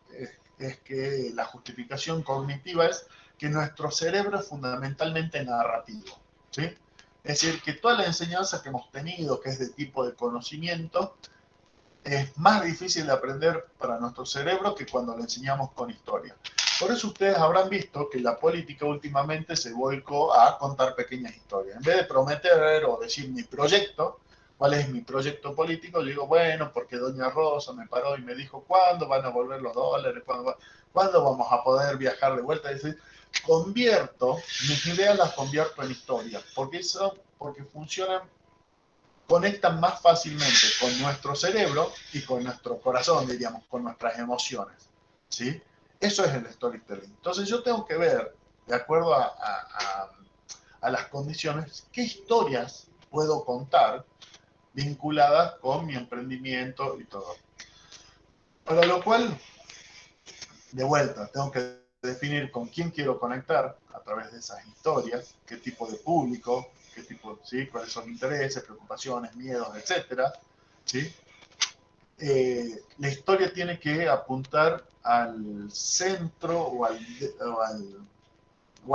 D: es que la justificación cognitiva es que nuestro cerebro es fundamentalmente narrativo, ¿sí? Es decir, que toda la enseñanza que hemos tenido, que es de tipo de conocimiento, es más difícil de aprender para nuestro cerebro que cuando lo enseñamos con historia. Por eso ustedes habrán visto que la política últimamente se volcó a contar pequeñas historias. En vez de prometer o decir mi proyecto, ¿cuál es mi proyecto político? Yo digo, bueno, porque doña Rosa me paró y me dijo, ¿cuándo van a volver los dólares? ¿Cuándo vamos a poder viajar de vuelta? Es decir, mis ideas las convierto en historias, porque funcionan, conectan más fácilmente con nuestro cerebro y con nuestro corazón, diríamos, con nuestras emociones, ¿sí? Eso es el storytelling. Entonces yo tengo que ver, de acuerdo a las condiciones, qué historias puedo contar vinculadas con mi emprendimiento y todo. Para lo cual, de vuelta, tengo que definir con quién quiero conectar a través de esas historias, qué tipo de público, qué tipo, ¿sí? Cuáles son intereses, preocupaciones, miedos, etcétera, ¿sí? La historia tiene que apuntar al centro o a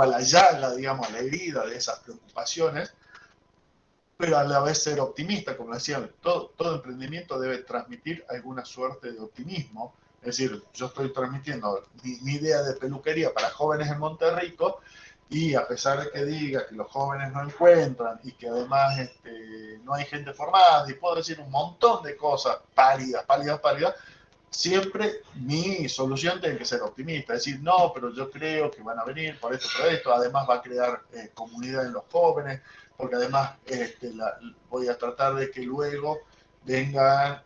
D: la llaga, digamos, a la herida de esas preocupaciones, pero a la vez ser optimista, como decía, todo emprendimiento debe transmitir alguna suerte de optimismo. Es decir, yo estoy transmitiendo mi idea de peluquería para jóvenes en Monterrico y a pesar de que diga que los jóvenes no encuentran y que además no hay gente formada, y puedo decir un montón de cosas pálidas, siempre mi solución tiene que ser optimista, es decir, no, pero yo creo que van a venir por esto, además va a crear comunidad en los jóvenes, porque además voy a tratar de que luego venga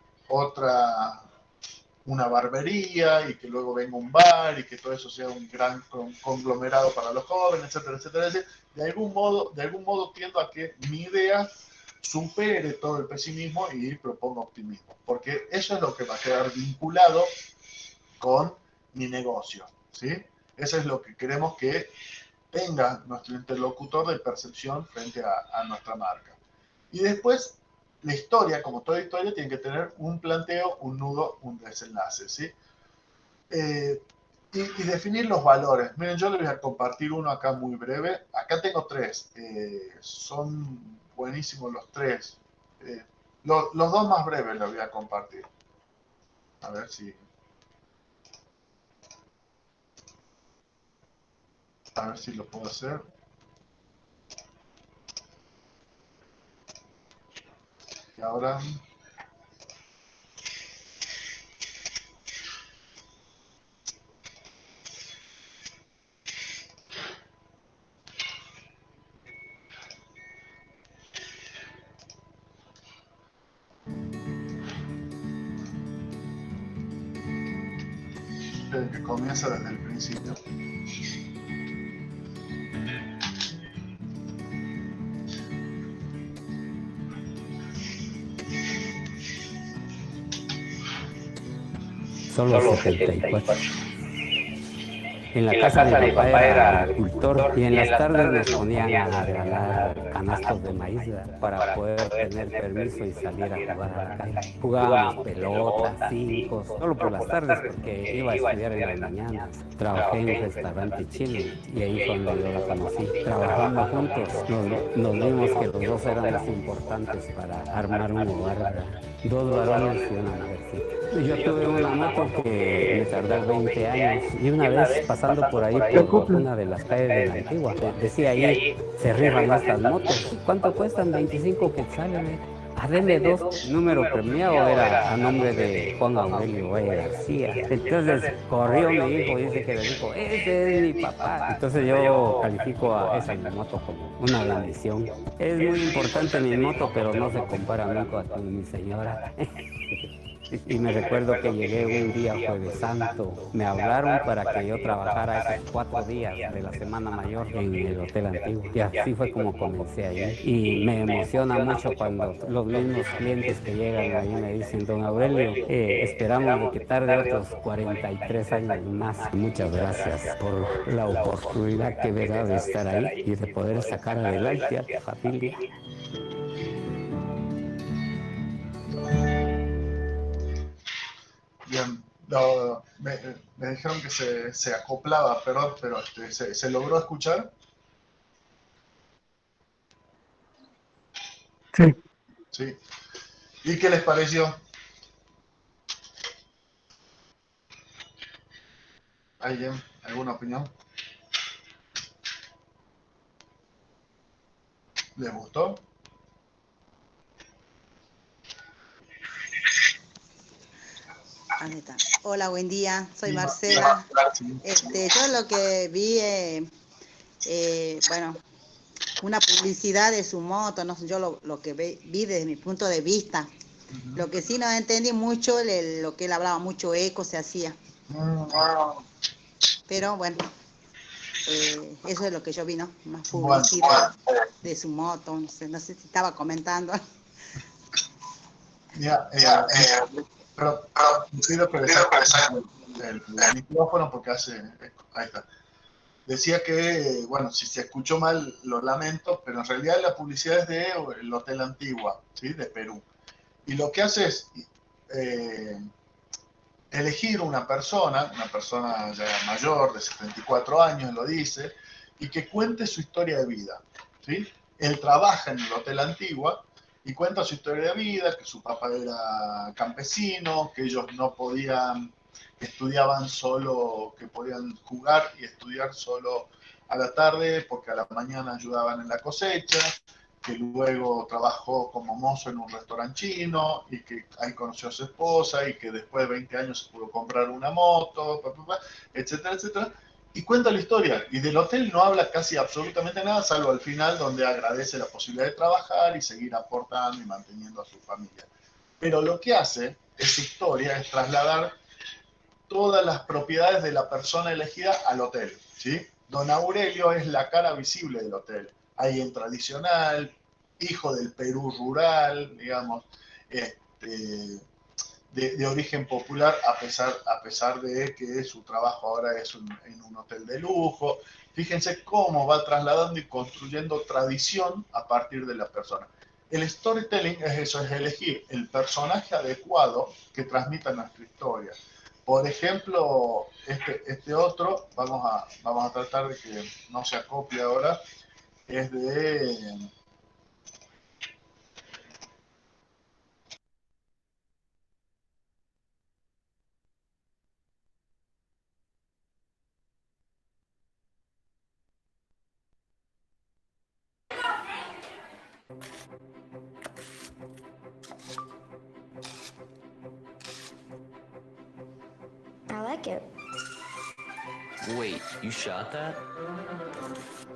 D: una barbería y que luego venga un bar y que todo eso sea un gran conglomerado para los jóvenes, etcétera, etcétera. Es decir, de algún modo tiendo a que mi idea supere todo el pesimismo y proponga optimismo, porque eso es lo que va a quedar vinculado con mi negocio, ¿sí? Eso es lo que queremos que tenga nuestro interlocutor de percepción frente a nuestra marca. Y después, la historia, como toda historia, tiene que tener un planteo, un nudo, un desenlace, ¿sí? Y definir los valores. Miren, yo les voy a compartir uno acá muy breve. Acá tengo tres. Son buenísimos los tres. Los dos más breves los voy a compartir. A ver si lo puedo hacer. Y ahora... que comienza desde el principio.
G: solo 74. En la casa de mi papá era agricultor y en las tardes nos ponían a regalar canastos de maíz, ¿verdad?, para poder tener permiso y salir a jugar a la calle. Jugábamos pelotas, cinco, solo por las tardes porque iba a estudiar en las mañanas. Trabajé en un restaurante chino y ahí fue donde yo la conocí. Trabajando juntos nos vimos que los dos éramos importantes para armar un hogar, ¿verdad? Dos varones y una mujercita. Yo tuve una moto que me tardó 20 años y una vez pasando por ahí por una de las calles de la Antigua, decía ahí, se rifan estas motos. ¿Cuánto cuestan? 25 quetzales. Deme dos, número premiado era a nombre de Juan Aurelio Valle García. Entonces corrió mi hijo y dice que le dijo, ese es mi papá. Entonces yo califico a esa mi moto como una bendición. Es muy importante mi moto, pero no se compara nunca con mi señora. Y me recuerdo que llegué un día Jueves Santo, me hablaron para que yo trabajara esos 4 días de la Semana Mayor en el Hotel Antiguo. Y así fue como comencé ahí. Y me emociona mucho cuando los mismos clientes que llegan ahí me dicen, don Aurelio, esperamos de que tarde otros 43 años más. Muchas gracias por la oportunidad que me da de estar ahí y de poder sacar adelante a tu familia.
D: Bien, me dijeron que se acoplaba, pero ¿se logró escuchar?
F: Sí.
D: Sí. ¿Y qué les pareció? ¿Alguien? ¿Alguna opinión? ¿Les gustó?
A: Ahí está. Hola, buen día. Soy Marcela. Yo lo que vi, bueno, una publicidad de su moto, no sé, yo lo que vi desde mi punto de vista. Lo que sí no entendí mucho, lo que él hablaba, mucho eco se hacía. Pero bueno, eso es lo que yo vi, ¿no? Una publicidad de su moto, no sé si estaba comentando.
D: Ya, pero pido que el micrófono porque hace eco. Ahí está. Decía que, bueno, si se escuchó mal, lo lamento, pero en realidad la publicidad es del Hotel Antigua, ¿sí?, de Perú. Y lo que hace es elegir una persona ya mayor, de 74 años, lo dice, y que cuente su historia de vida, ¿sí? Él trabaja en el Hotel Antigua y cuenta su historia de vida, que su papá era campesino, que ellos no podían, estudiaban solo, que podían jugar y estudiar solo a la tarde, porque a la mañana ayudaban en la cosecha, que luego trabajó como mozo en un restaurante chino y que ahí conoció a su esposa y que después de 20 años se pudo comprar una moto, etcétera, etcétera. Y cuenta la historia. Y del hotel no habla casi absolutamente nada, salvo al final donde agradece la posibilidad de trabajar y seguir aportando y manteniendo a su familia. Pero lo que hace esa historia es trasladar todas las propiedades de la persona elegida al hotel, ¿sí? Don Aurelio es la cara visible del hotel. Hay en tradicional, hijo del Perú rural, digamos, de origen popular, a pesar de que su trabajo ahora es en un hotel de lujo. Fíjense cómo va trasladando y construyendo tradición a partir de la persona. El storytelling es eso, es elegir el personaje adecuado que transmita nuestra historia. Por ejemplo, este otro, vamos a tratar de que no se acople ahora, es de...
H: I like it.
I: Wait, you shot that?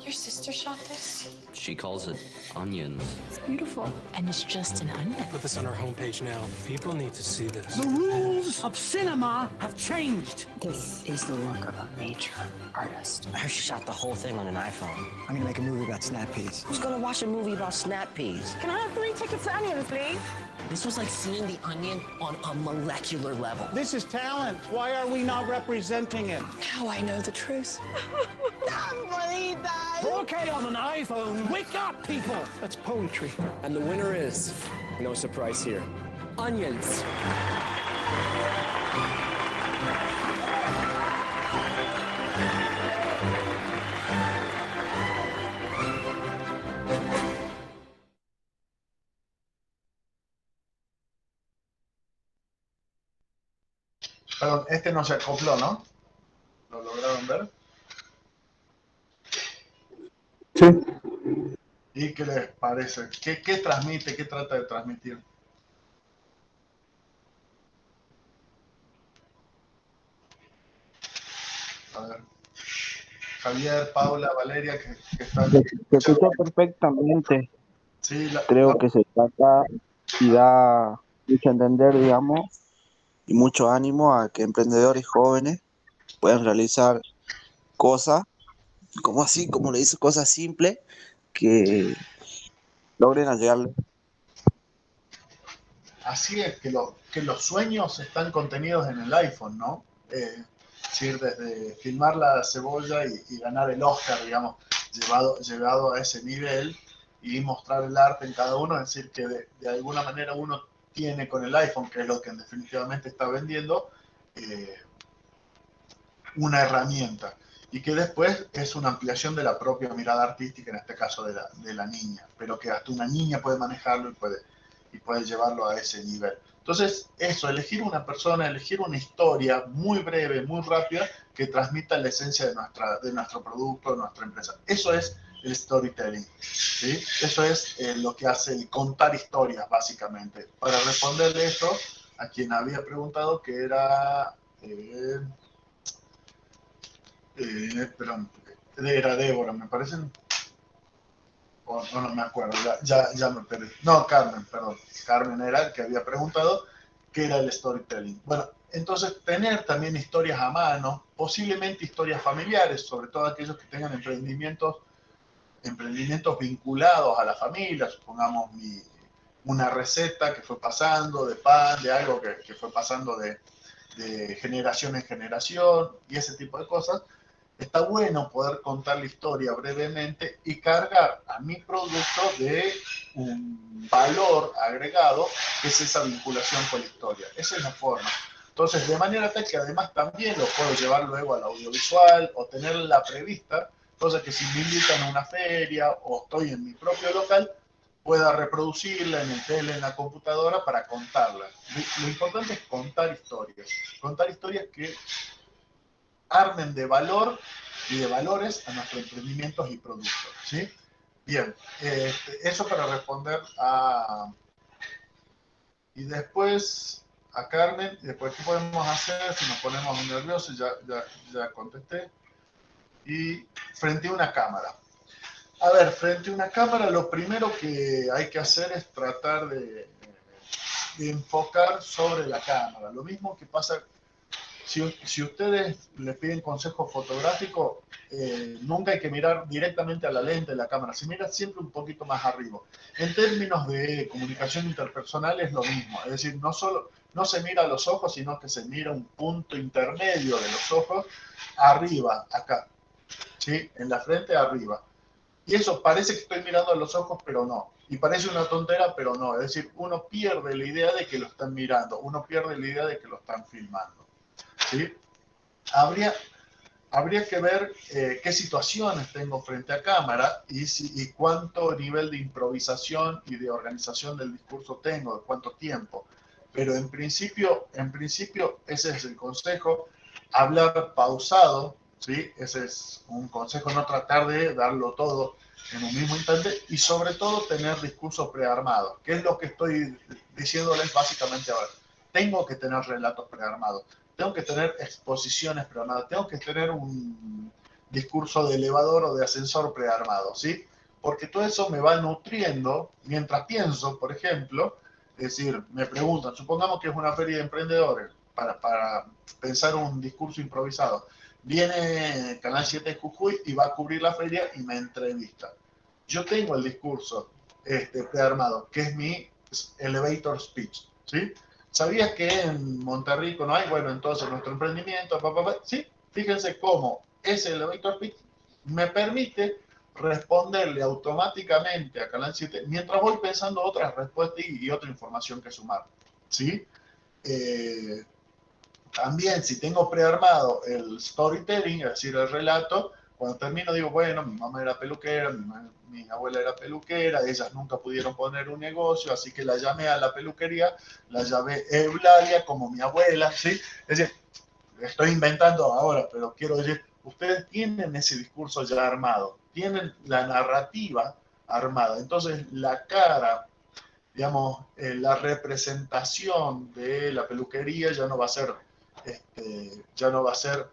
H: Your sister shot this?
I: She calls it onions.
H: It's beautiful. And it's just an onion.
J: Put this on our homepage now. People need to see this.
K: The rules of cinema have changed.
L: This is the work of a major artist.
I: I heard she shot the whole thing on an iPhone.
K: I'm gonna make a movie about snap peas.
L: Who's gonna watch a movie about snap peas?
H: Can I have 3 tickets to onions, please?
I: This was like seeing the onion on a molecular level.
K: This is talent. Why are we not representing it?
H: Now I know the truth.
K: Okay, on an iPhone. Wake up, people. That's poetry.
J: And the winner is, no surprise here, onions.
D: Perdón, este no se acopló, ¿no? ¿Lo lograron ver?
F: Sí.
D: ¿Y qué les parece? ¿Qué transmite? ¿Qué trata de transmitir? A ver. Javier, Paula, Valeria, que están...
M: Se escucha perfectamente.
D: Sí,
M: creo que se trata y da mucho a entender, digamos, y mucho ánimo a que emprendedores jóvenes puedan realizar cosas, como le dice, cosas simples que logren llegarle.
D: Así es, que los sueños están contenidos en el iPhone, ¿no? Es decir, desde filmar la cebolla y ganar el Oscar, digamos, llevado a ese nivel y mostrar el arte en cada uno, es decir, que de alguna manera uno tiene con el iPhone, que es lo que definitivamente está vendiendo, una herramienta, y que después es una ampliación de la propia mirada artística, en este caso de la niña, pero que hasta una niña puede manejarlo y puede llevarlo a ese nivel. Entonces, eso, elegir una persona, elegir una historia muy breve, muy rápida, que transmita la esencia de nuestro producto, de nuestra empresa. Eso es el storytelling, ¿sí? Eso es lo que hace el contar historias, básicamente. Para responderle esto a quien había preguntado, que era... perdón, era Débora, me parece... no me acuerdo, ya me perdí. No, Carmen, perdón. Carmen era el que había preguntado qué era el storytelling. Bueno, entonces tener también historias a mano, posiblemente historias familiares, sobre todo aquellos que tengan emprendimientos vinculados a la familia, supongamos una receta que fue pasando de pan, de algo que fue pasando de generación en generación y ese tipo de cosas. Está bueno poder contar la historia brevemente y cargar a mi producto de un valor agregado, que es esa vinculación con la historia. Esa es la forma. Entonces, de manera tal que además también lo puedo llevar luego al audiovisual o tenerla prevista, cosa que si me invitan a una feria o estoy en mi propio local, pueda reproducirla en el tele, en la computadora para contarla. Lo importante es contar historias que armen de valor y de valores a nuestros emprendimientos y productos, ¿sí? Bien, eso para responder y después a Carmen, y después qué podemos hacer si nos ponemos muy nerviosos, ya contesté. Y frente a una cámara. A ver, frente a una cámara lo primero que hay que hacer es tratar de enfocar sobre la cámara. Lo mismo que pasa... Si ustedes les piden consejo fotográfico, nunca hay que mirar directamente a la lente de la cámara, se mira siempre un poquito más arriba. En términos de comunicación interpersonal es lo mismo, es decir, no se mira a los ojos, sino que se mira un punto intermedio de los ojos arriba, acá, ¿sí? En la frente arriba. Y eso parece que estoy mirando a los ojos, pero no. Y parece una tontera, pero no. Es decir, uno pierde la idea de que lo están mirando, uno pierde la idea de que lo están filmando. ¿Sí? Habría que ver qué situaciones tengo frente a cámara y cuánto nivel de improvisación y de organización del discurso tengo, de cuánto tiempo. Pero en principio ese es el consejo, hablar pausado, ¿sí? Ese es un consejo, no tratar de darlo todo en un mismo instante y sobre todo tener discursos prearmados, que es lo que estoy diciéndoles básicamente ahora. Tengo que tener relatos prearmados. Tengo que tener exposiciones prearmadas, tengo que tener un discurso de elevador o de ascensor prearmado, ¿sí? Porque todo eso me va nutriendo mientras pienso, por ejemplo, es decir, me preguntan, supongamos que es una feria de emprendedores, para pensar un discurso improvisado. Viene Canal 7 de Jujuy y va a cubrir la feria y me entrevista. Yo tengo el discurso prearmado, que es mi elevator speech, ¿sí? ¿Sabías que en Monterrico no hay? Bueno, entonces nuestro emprendimiento, sí, fíjense cómo ese elevator speech me permite responderle automáticamente a Canal 7 mientras voy pensando otras respuestas y otra información que sumar, ¿sí? También, si tengo prearmado el storytelling, es decir, el relato, cuando termino digo, bueno, mi mamá era peluquera, mi abuela era peluquera, ellas nunca pudieron poner un negocio, así que la llamé a la peluquería, la llamé Eulalia como mi abuela, ¿sí? Es decir, estoy inventando ahora, pero quiero decir, ustedes tienen ese discurso ya armado, tienen la narrativa armada, entonces la cara, digamos, la representación de la peluquería ya no va a ser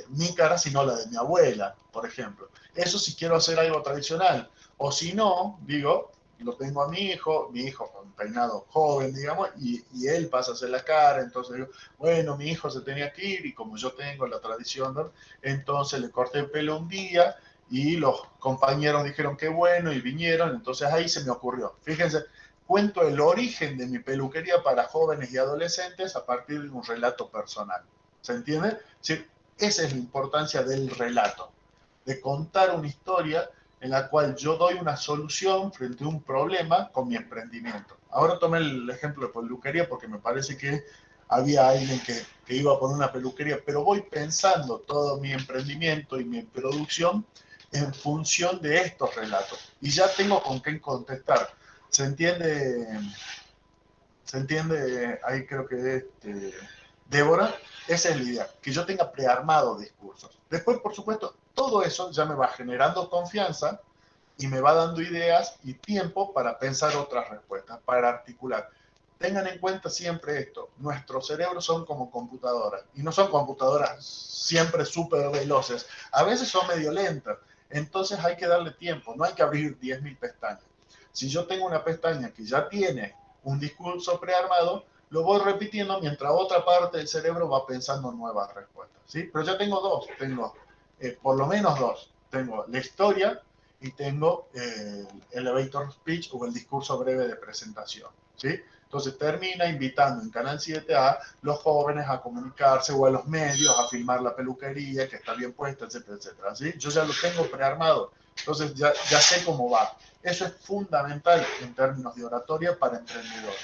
D: mi cara, sino la de mi abuela, por ejemplo. Eso si quiero hacer algo tradicional. O si no, digo, lo tengo a mi hijo con peinado joven, digamos, y él pasa a hacer la cara, entonces digo, bueno, mi hijo se tenía que ir, y como yo tengo la tradición, ¿no? Entonces le corté el pelo un día, y los compañeros dijeron que bueno, y vinieron, entonces ahí se me ocurrió. Fíjense, cuento el origen de mi peluquería para jóvenes y adolescentes a partir de un relato personal. ¿Se entiende? Sí, esa es la importancia del relato, de contar una historia en la cual yo doy una solución frente a un problema con mi emprendimiento. Ahora tomé el ejemplo de peluquería porque me parece que había alguien que iba a poner una peluquería, pero voy pensando todo mi emprendimiento y mi producción en función de estos relatos. Y ya tengo con qué contestar. ¿Se entiende? ¿Se entiende? Ahí creo que Débora, esa es la idea, que yo tenga prearmado discursos. Después, por supuesto, todo eso ya me va generando confianza y me va dando ideas y tiempo para pensar otras respuestas, para articular. Tengan en cuenta siempre esto, nuestros cerebros son como computadoras, y no son computadoras siempre súper veloces, a veces son medio lentas, entonces hay que darle tiempo, no hay que abrir 10.000 pestañas. Si yo tengo una pestaña que ya tiene un discurso prearmado, lo voy repitiendo mientras otra parte del cerebro va pensando nuevas respuestas, ¿sí? Pero ya tengo dos, tengo por lo menos dos. Tengo la historia y tengo el elevator speech o el discurso breve de presentación, ¿sí? Entonces termina invitando en Canal 7 a los jóvenes a comunicarse o a los medios a filmar la peluquería que está bien puesta, etcétera, etcétera, ¿sí? Yo ya lo tengo prearmado, entonces ya sé cómo va. Eso es fundamental en términos de oratoria para emprendedores.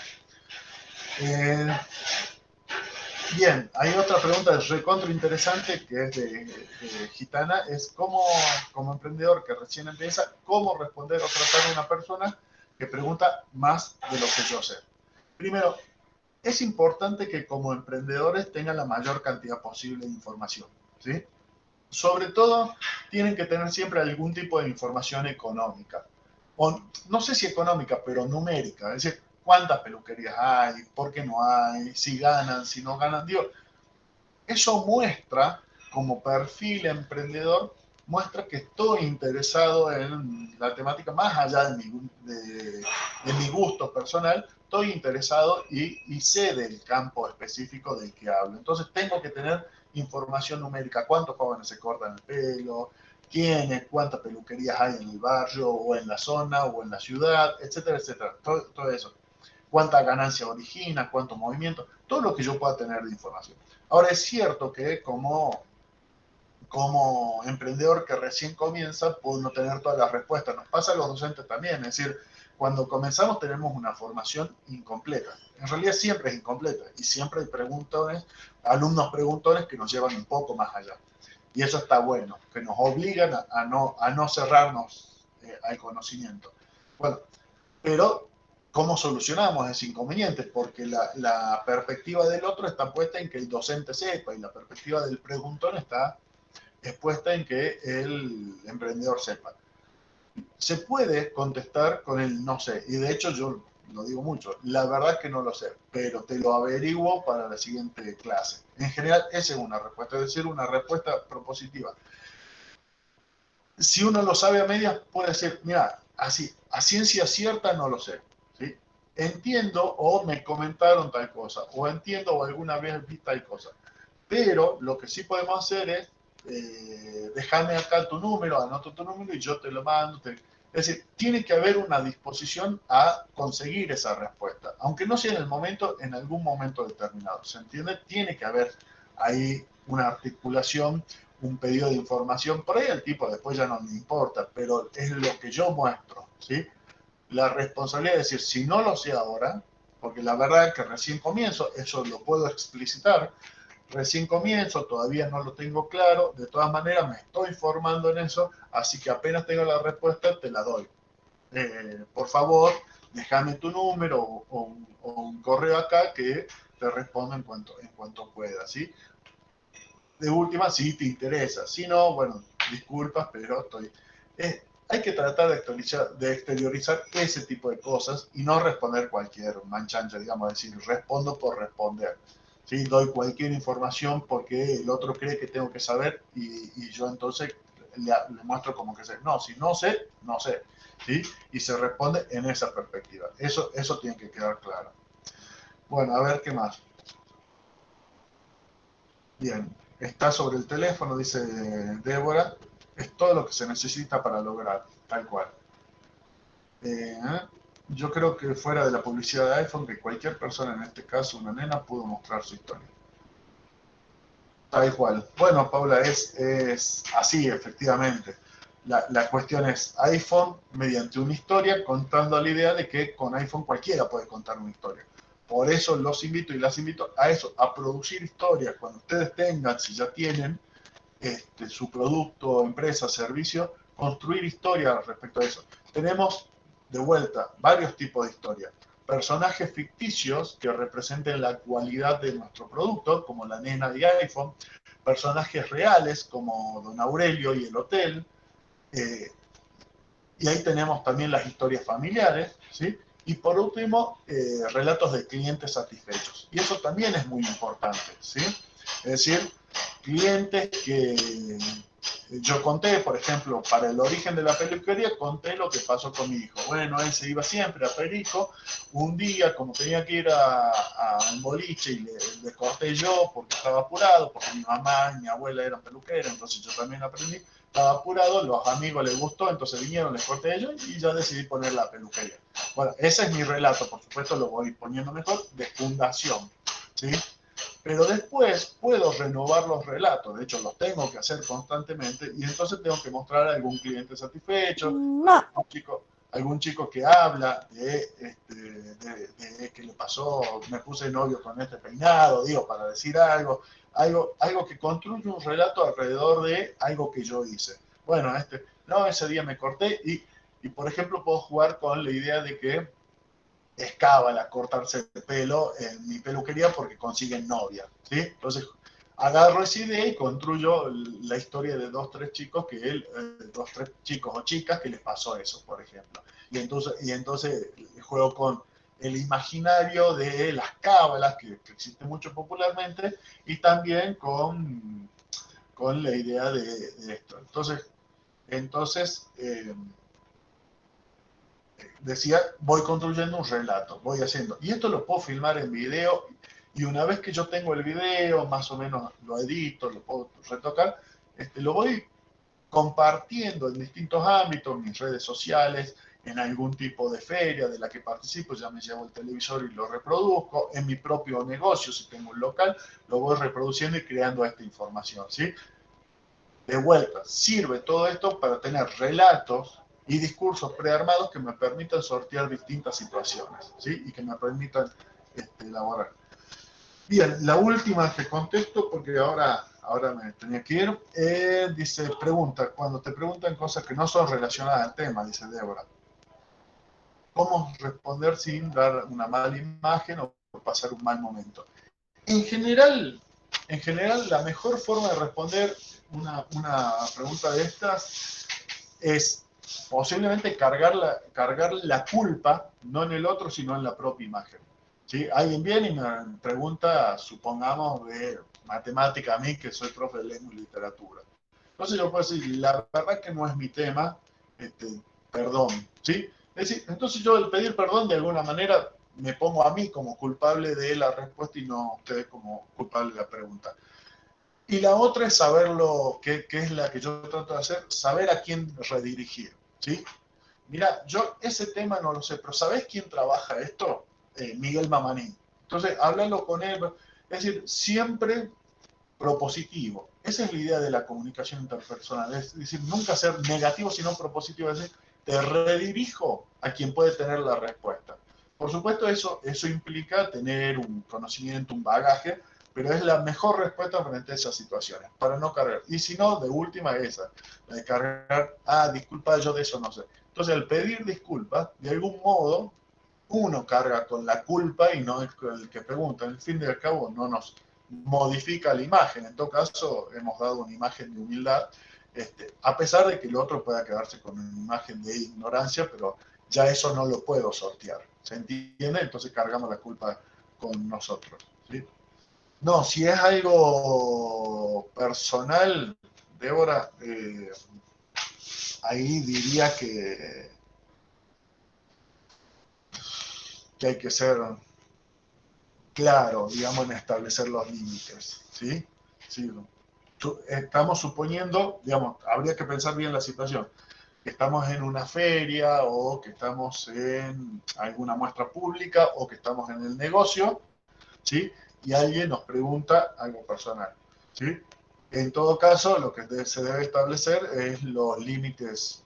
D: Bien, hay otra pregunta recontra interesante que es de Gitana, es cómo, como emprendedor que recién empieza, cómo responder o tratar a una persona que pregunta más de lo que yo sé. Primero, es importante que como emprendedores tengan la mayor cantidad posible de información, ¿sí? Sobre todo, tienen que tener siempre algún tipo de información económica, o no sé si económica, pero numérica, es decir, cuántas peluquerías hay, por qué no hay, si ganan, si no ganan. Digo, eso muestra, como perfil emprendedor, muestra que estoy interesado en la temática más allá de mi gusto personal, estoy interesado y sé del campo específico del que hablo. Entonces tengo que tener información numérica, cuántos jóvenes se cortan el pelo, quiénes, cuántas peluquerías hay en el barrio o en la zona o en la ciudad, etcétera, etcétera. Todo eso. Cuánta ganancia origina, cuánto movimiento, todo lo que yo pueda tener de información. Ahora es cierto que como emprendedor que recién comienza, puedo no tener todas las respuestas. Nos pasa a los docentes también, es decir, cuando comenzamos tenemos una formación incompleta. En realidad siempre es incompleta y siempre hay alumnos preguntones que nos llevan un poco más allá. Y eso está bueno, que nos obligan a no cerrarnos al conocimiento. Bueno, pero ¿cómo solucionamos ese inconveniente? Porque la perspectiva del otro está puesta en que el docente sepa y la perspectiva del preguntón está expuesta en que el emprendedor sepa. Se puede contestar con el no sé, y de hecho yo lo digo mucho, la verdad que no lo sé, pero te lo averiguo para la siguiente clase. En general, esa es una respuesta, es decir, una respuesta propositiva. Si uno lo sabe a medias, puede decir, mira, así, a ciencia cierta no lo sé, ¿sí? Entiendo o me comentaron tal cosa, o entiendo o alguna vez vi tal cosa. Pero lo que sí podemos hacer es, déjame acá tu número, anoto tu número y yo te lo mando, Es decir, tiene que haber una disposición a conseguir esa respuesta, aunque no sea en el momento, en algún momento determinado. ¿Se entiende? Tiene que haber ahí una articulación, un pedido de información. Por ahí el tipo después ya no me importa, pero es lo que yo muestro, ¿sí? La responsabilidad es decir, si no lo sé ahora, porque la verdad es que recién comienzo, eso lo puedo explicitar, recién comienzo, todavía no lo tengo claro, de todas maneras me estoy formando en eso, así que apenas tengo la respuesta te la doy. Por favor, déjame tu número o un correo acá que te respondo en cuanto pueda, ¿sí? De última, si te interesa, si no, bueno, disculpas, pero estoy... hay que tratar de exteriorizar ese tipo de cosas y no responder cualquier manchancha, digamos, decir, respondo por responder. ¿Sí? Doy cualquier información porque el otro cree que tengo que saber y yo entonces le muestro como que sé. No, si no sé, no sé. ¿Sí? Y se responde en esa perspectiva. Eso tiene que quedar claro. Bueno, a ver qué más. Bien, está sobre el teléfono, dice Débora. Es todo lo que se necesita para lograr, tal cual. Yo creo que fuera de la publicidad de iPhone, que cualquier persona, en este caso una nena, pudo mostrar su historia. Tal cual. Bueno, Paula, es así, efectivamente. La cuestión es iPhone mediante una historia, contando la idea de que con iPhone cualquiera puede contar una historia. Por eso los invito y las invito a eso, a producir historias. Cuando ustedes tengan, si ya tienen su producto, empresa, servicio, construir historias respecto a eso. Tenemos, de vuelta, varios tipos de historias. Personajes ficticios que representen la cualidad de nuestro producto, como la nena de iPhone. Personajes reales, como Don Aurelio y el hotel. Y ahí tenemos también las historias familiares, ¿sí? Y por último, relatos de clientes satisfechos. Y eso también es muy importante, ¿sí? Es decir, clientes que yo conté, por ejemplo, para el origen de la peluquería, conté lo que pasó con mi hijo. Bueno, él se iba siempre a Perico. Un día, como tenía que ir a un boliche y le corté yo porque estaba apurado, porque mi mamá y mi abuela eran peluqueras, entonces yo también aprendí. Estaba apurado, los amigos les gustó, entonces vinieron, les corté yo y ya decidí poner la peluquería. Bueno, ese es mi relato, por supuesto lo voy poniendo mejor, de fundación, ¿sí? Pero después puedo renovar los relatos, de hecho los tengo que hacer constantemente y entonces tengo que mostrar a algún cliente satisfecho, algún chico que habla de que le pasó, me puse novio con este peinado, digo, para decir algo que construye un relato alrededor de algo que yo hice. Bueno, no, ese día me corté y por ejemplo puedo jugar con la idea de que es cábala cortarse el pelo en mi peluquería porque consiguen novia, ¿sí? Entonces agarro esa idea y construyo la historia de dos, tres chicos o chicas que les pasó eso, por ejemplo. Y entonces juego con el imaginario de las cábalas que existe mucho popularmente y también con la idea de esto. Entonces decía, voy construyendo un relato, voy haciendo. Y esto lo puedo filmar en video y una vez que yo tengo el video, más o menos lo edito, lo puedo retocar, lo voy compartiendo en distintos ámbitos, en mis redes sociales, en algún tipo de feria de la que participo, ya me llevo el televisor y lo reproduzco, en mi propio negocio, si tengo un local, lo voy reproduciendo y creando esta información, ¿sí? De vuelta, sirve todo esto para tener relatos y discursos prearmados que me permitan sortear distintas situaciones, ¿sí? Y que me permitan elaborar. Bien, la última que contesto, porque ahora me tenía que ir, dice, cuando te preguntan cosas que no son relacionadas al tema, dice Débora, ¿cómo responder sin dar una mala imagen o pasar un mal momento? En general, la mejor forma de responder una pregunta de estas es posiblemente cargar la culpa, no en el otro, sino en la propia imagen. ¿Sí? Alguien viene y me pregunta, supongamos, de matemática a mí, que soy profe de lengua y literatura. Entonces yo puedo decir, la verdad que no es mi tema, perdón. ¿Sí? Es decir, entonces yo al pedir perdón, de alguna manera, me pongo a mí como culpable de la respuesta y no a ustedes como culpable de la pregunta. Y la otra es saberlo, que es la que yo trato de hacer, saber a quién redirigir, ¿sí? Mira, yo ese tema no lo sé, pero ¿sabés quién trabaja esto? Miguel Mamaní. Entonces, háblalo con él. Es decir, siempre propositivo. Esa es la idea de la comunicación interpersonal. Es decir, nunca ser negativo, sino propositivo. Es decir, te redirijo a quien puede tener la respuesta. Por supuesto, eso implica tener un conocimiento, un bagaje, pero es la mejor respuesta frente a esas situaciones, para no cargar. Y si no, de última esa, la de cargar, disculpa, yo de eso no sé. Entonces, al pedir disculpas, de algún modo, uno carga con la culpa y no es el que pregunta. En el fin y al cabo, no nos modifica la imagen. En todo caso, hemos dado una imagen de humildad, a pesar de que el otro pueda quedarse con una imagen de ignorancia, pero ya eso no lo puedo sortear. ¿Se entiende? Entonces cargamos la culpa con nosotros, ¿sí? No, si es algo personal, Débora, ahí diría que hay que ser claro, digamos, en establecer los límites, ¿sí? Sí. Estamos suponiendo, digamos, habría que pensar bien la situación, que estamos en una feria o que estamos en alguna muestra pública o que estamos en el negocio, ¿sí? Y alguien nos pregunta algo personal, ¿sí? En todo caso, lo que se debe establecer es los límites.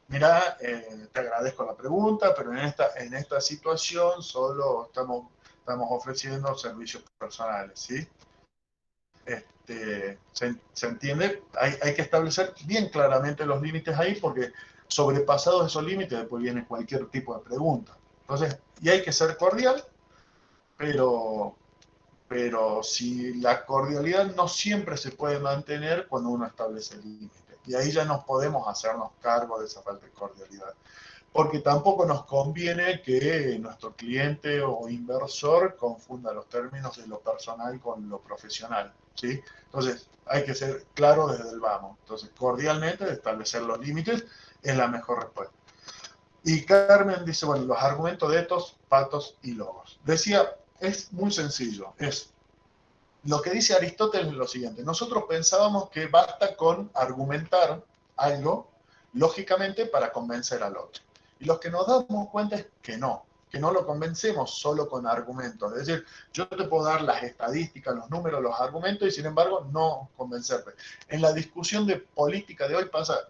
D: Mira, te agradezco la pregunta, pero en esta situación solo estamos ofreciendo servicios personales, ¿sí? ¿Se entiende? Hay que establecer bien claramente los límites ahí, porque sobrepasados esos límites después viene cualquier tipo de pregunta. Entonces, y hay que ser cordial, pero si la cordialidad no siempre se puede mantener cuando uno establece límites. Y ahí ya no podemos hacernos cargo de esa falta de cordialidad. Porque tampoco nos conviene que nuestro cliente o inversor confunda los términos de lo personal con lo profesional, ¿sí? Entonces, hay que ser claro desde el vamos. Entonces, cordialmente, establecer los límites es la mejor respuesta. Y Carmen dice, bueno, los argumentos de etos, patos y logos. Decía, es muy sencillo. Lo que dice Aristóteles es lo siguiente. Nosotros pensábamos que basta con argumentar algo lógicamente para convencer al otro. Y lo que nos damos cuenta es que no lo convencemos solo con argumentos. Es decir, yo te puedo dar las estadísticas, los números, los argumentos y sin embargo no convencerte. En la discusión de política de hoy pasa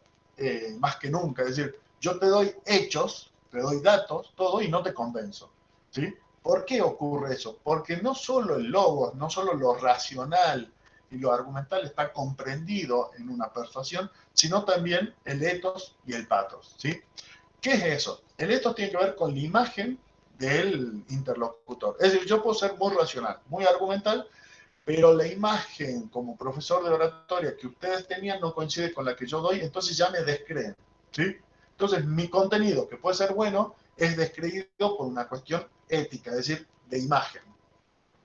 D: más que nunca. Es decir, yo te doy hechos, te doy datos, todo y no te convenzo, ¿sí? ¿Por qué ocurre eso? Porque no solo el logos, no solo lo racional y lo argumental está comprendido en una persuasión, sino también el ethos y el pathos, ¿sí? ¿Qué es eso? El ethos tiene que ver con la imagen del interlocutor. Es decir, yo puedo ser muy racional, muy argumental, pero la imagen como profesor de oratoria que ustedes tenían no coincide con la que yo doy, entonces ya me descreen, ¿sí? Entonces, mi contenido, que puede ser bueno, es descreído por una cuestión ética, es decir, de imagen.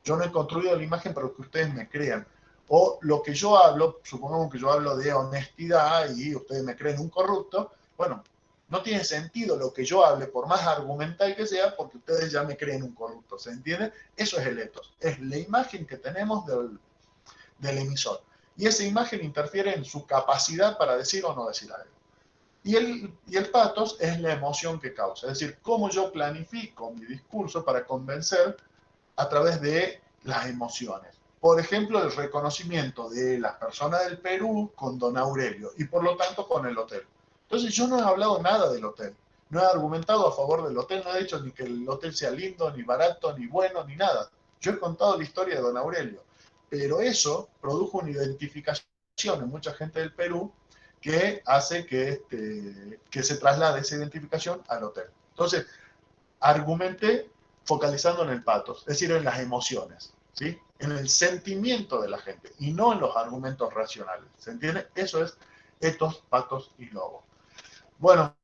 D: Yo no he construido la imagen para que ustedes me crean. O lo que yo hablo, supongamos que yo hablo de honestidad y ustedes me creen un corrupto, bueno, no tiene sentido lo que yo hable, por más argumental que sea, porque ustedes ya me creen un corrupto, ¿se entiende? Eso es el ethos, es la imagen que tenemos del emisor. Y esa imagen interfiere en su capacidad para decir o no decir algo. Y el pathos es la emoción que causa, es decir, cómo yo planifico mi discurso para convencer a través de las emociones. Por ejemplo, el reconocimiento de las personas del Perú con Don Aurelio y por lo tanto con el hotel. Entonces yo no he hablado nada del hotel, no he argumentado a favor del hotel, no he dicho ni que el hotel sea lindo, ni barato, ni bueno, ni nada. Yo he contado la historia de Don Aurelio, pero eso produjo una identificación en mucha gente del Perú que hace que se traslade esa identificación al hotel. Entonces, argumenté focalizando en el pathos, es decir, en las emociones, ¿sí? En el sentimiento de la gente y no en los argumentos racionales. ¿Se entiende? Eso es ethos, pathos y logos. Bueno,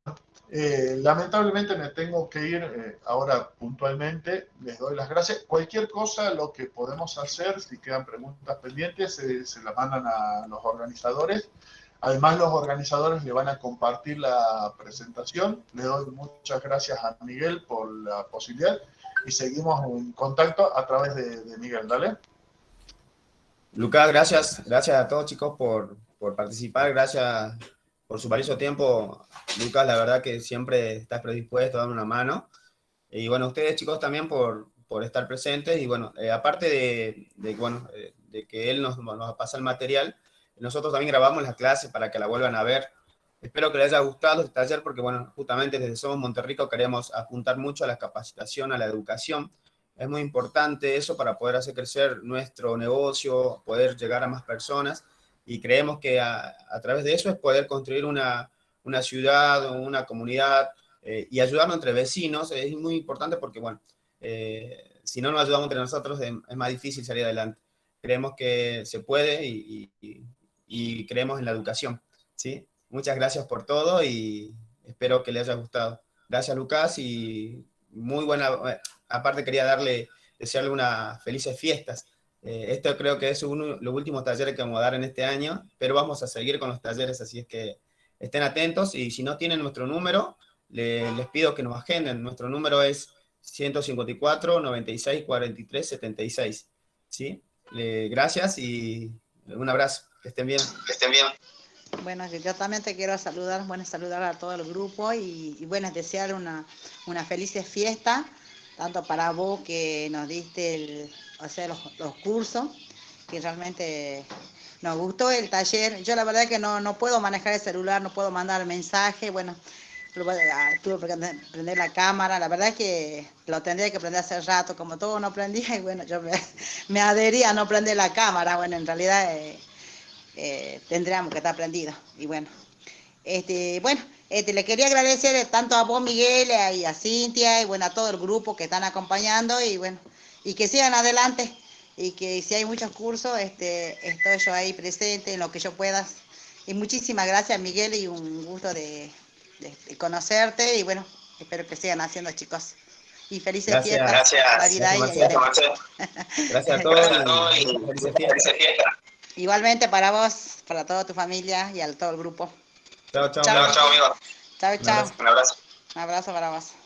D: lamentablemente me tengo que ir ahora puntualmente. Les doy las gracias. Cualquier cosa, lo que podemos hacer, si quedan preguntas pendientes, se las mandan a los organizadores. Además, los organizadores le van a compartir la presentación. Le doy muchas gracias a Miguel por la posibilidad y seguimos en contacto a través de Miguel. Dale.
B: Lucas, gracias a todos chicos por participar. Gracias por su valioso tiempo. Lucas, la verdad que siempre estás predispuesto a dar una mano. Y bueno, ustedes chicos también por estar presentes. Y bueno, aparte de que él nos pasa el material, nosotros también grabamos las clases para que la vuelvan a ver. Espero que les haya gustado este taller porque, bueno, justamente desde Somos Monterrico queremos apuntar mucho a la capacitación, a la educación. Es muy importante eso para poder hacer crecer nuestro negocio, poder llegar a más personas. Y creemos que a través de eso es poder construir una ciudad, una comunidad y ayudarnos entre vecinos. Es muy importante porque, bueno, si no nos ayudamos entre nosotros es más difícil salir adelante. Creemos que se puede y creemos en la educación, ¿sí? Muchas gracias por todo y espero que les haya gustado. Gracias, Lucas, y muy buena. Aparte quería desearle unas felices fiestas. Esto creo que es los últimos talleres que vamos a dar en este año, pero vamos a seguir con los talleres, así es que estén atentos y si no tienen nuestro número, les pido que nos agenden. Nuestro número es 154 96 43 76. ¿Sí? Gracias y un abrazo. Que estén bien. Que estén bien.
A: Bueno, yo también te quiero saludar, saludar a todo el grupo y bueno, desear una feliz fiesta, tanto para vos que nos diste los cursos, que realmente nos gustó el taller. Yo la verdad que no puedo manejar el celular, no puedo mandar mensaje, bueno, tuve que prender la cámara, la verdad que lo tendría que prender hace rato, como todo no prendía y bueno, yo me adherí a no prender la cámara, bueno, en realidad tendríamos que estar prendidos y bueno, le quería agradecer tanto a vos, Miguel, y a Cintia y bueno, a todo el grupo que están acompañando y bueno, y que sigan adelante y que si hay muchos cursos, estoy yo ahí presente en lo que yo pueda. Y muchísimas gracias, Miguel, y un gusto de conocerte y bueno, espero que sigan haciendo, chicos. Y felices fiestas.
B: Gracias. Gracias a todos y felices fiestas.
A: Igualmente para vos, para toda tu familia y a todo el grupo.
B: Chao, amigo.
A: Chao.
B: Un abrazo.
A: Un abrazo para vos.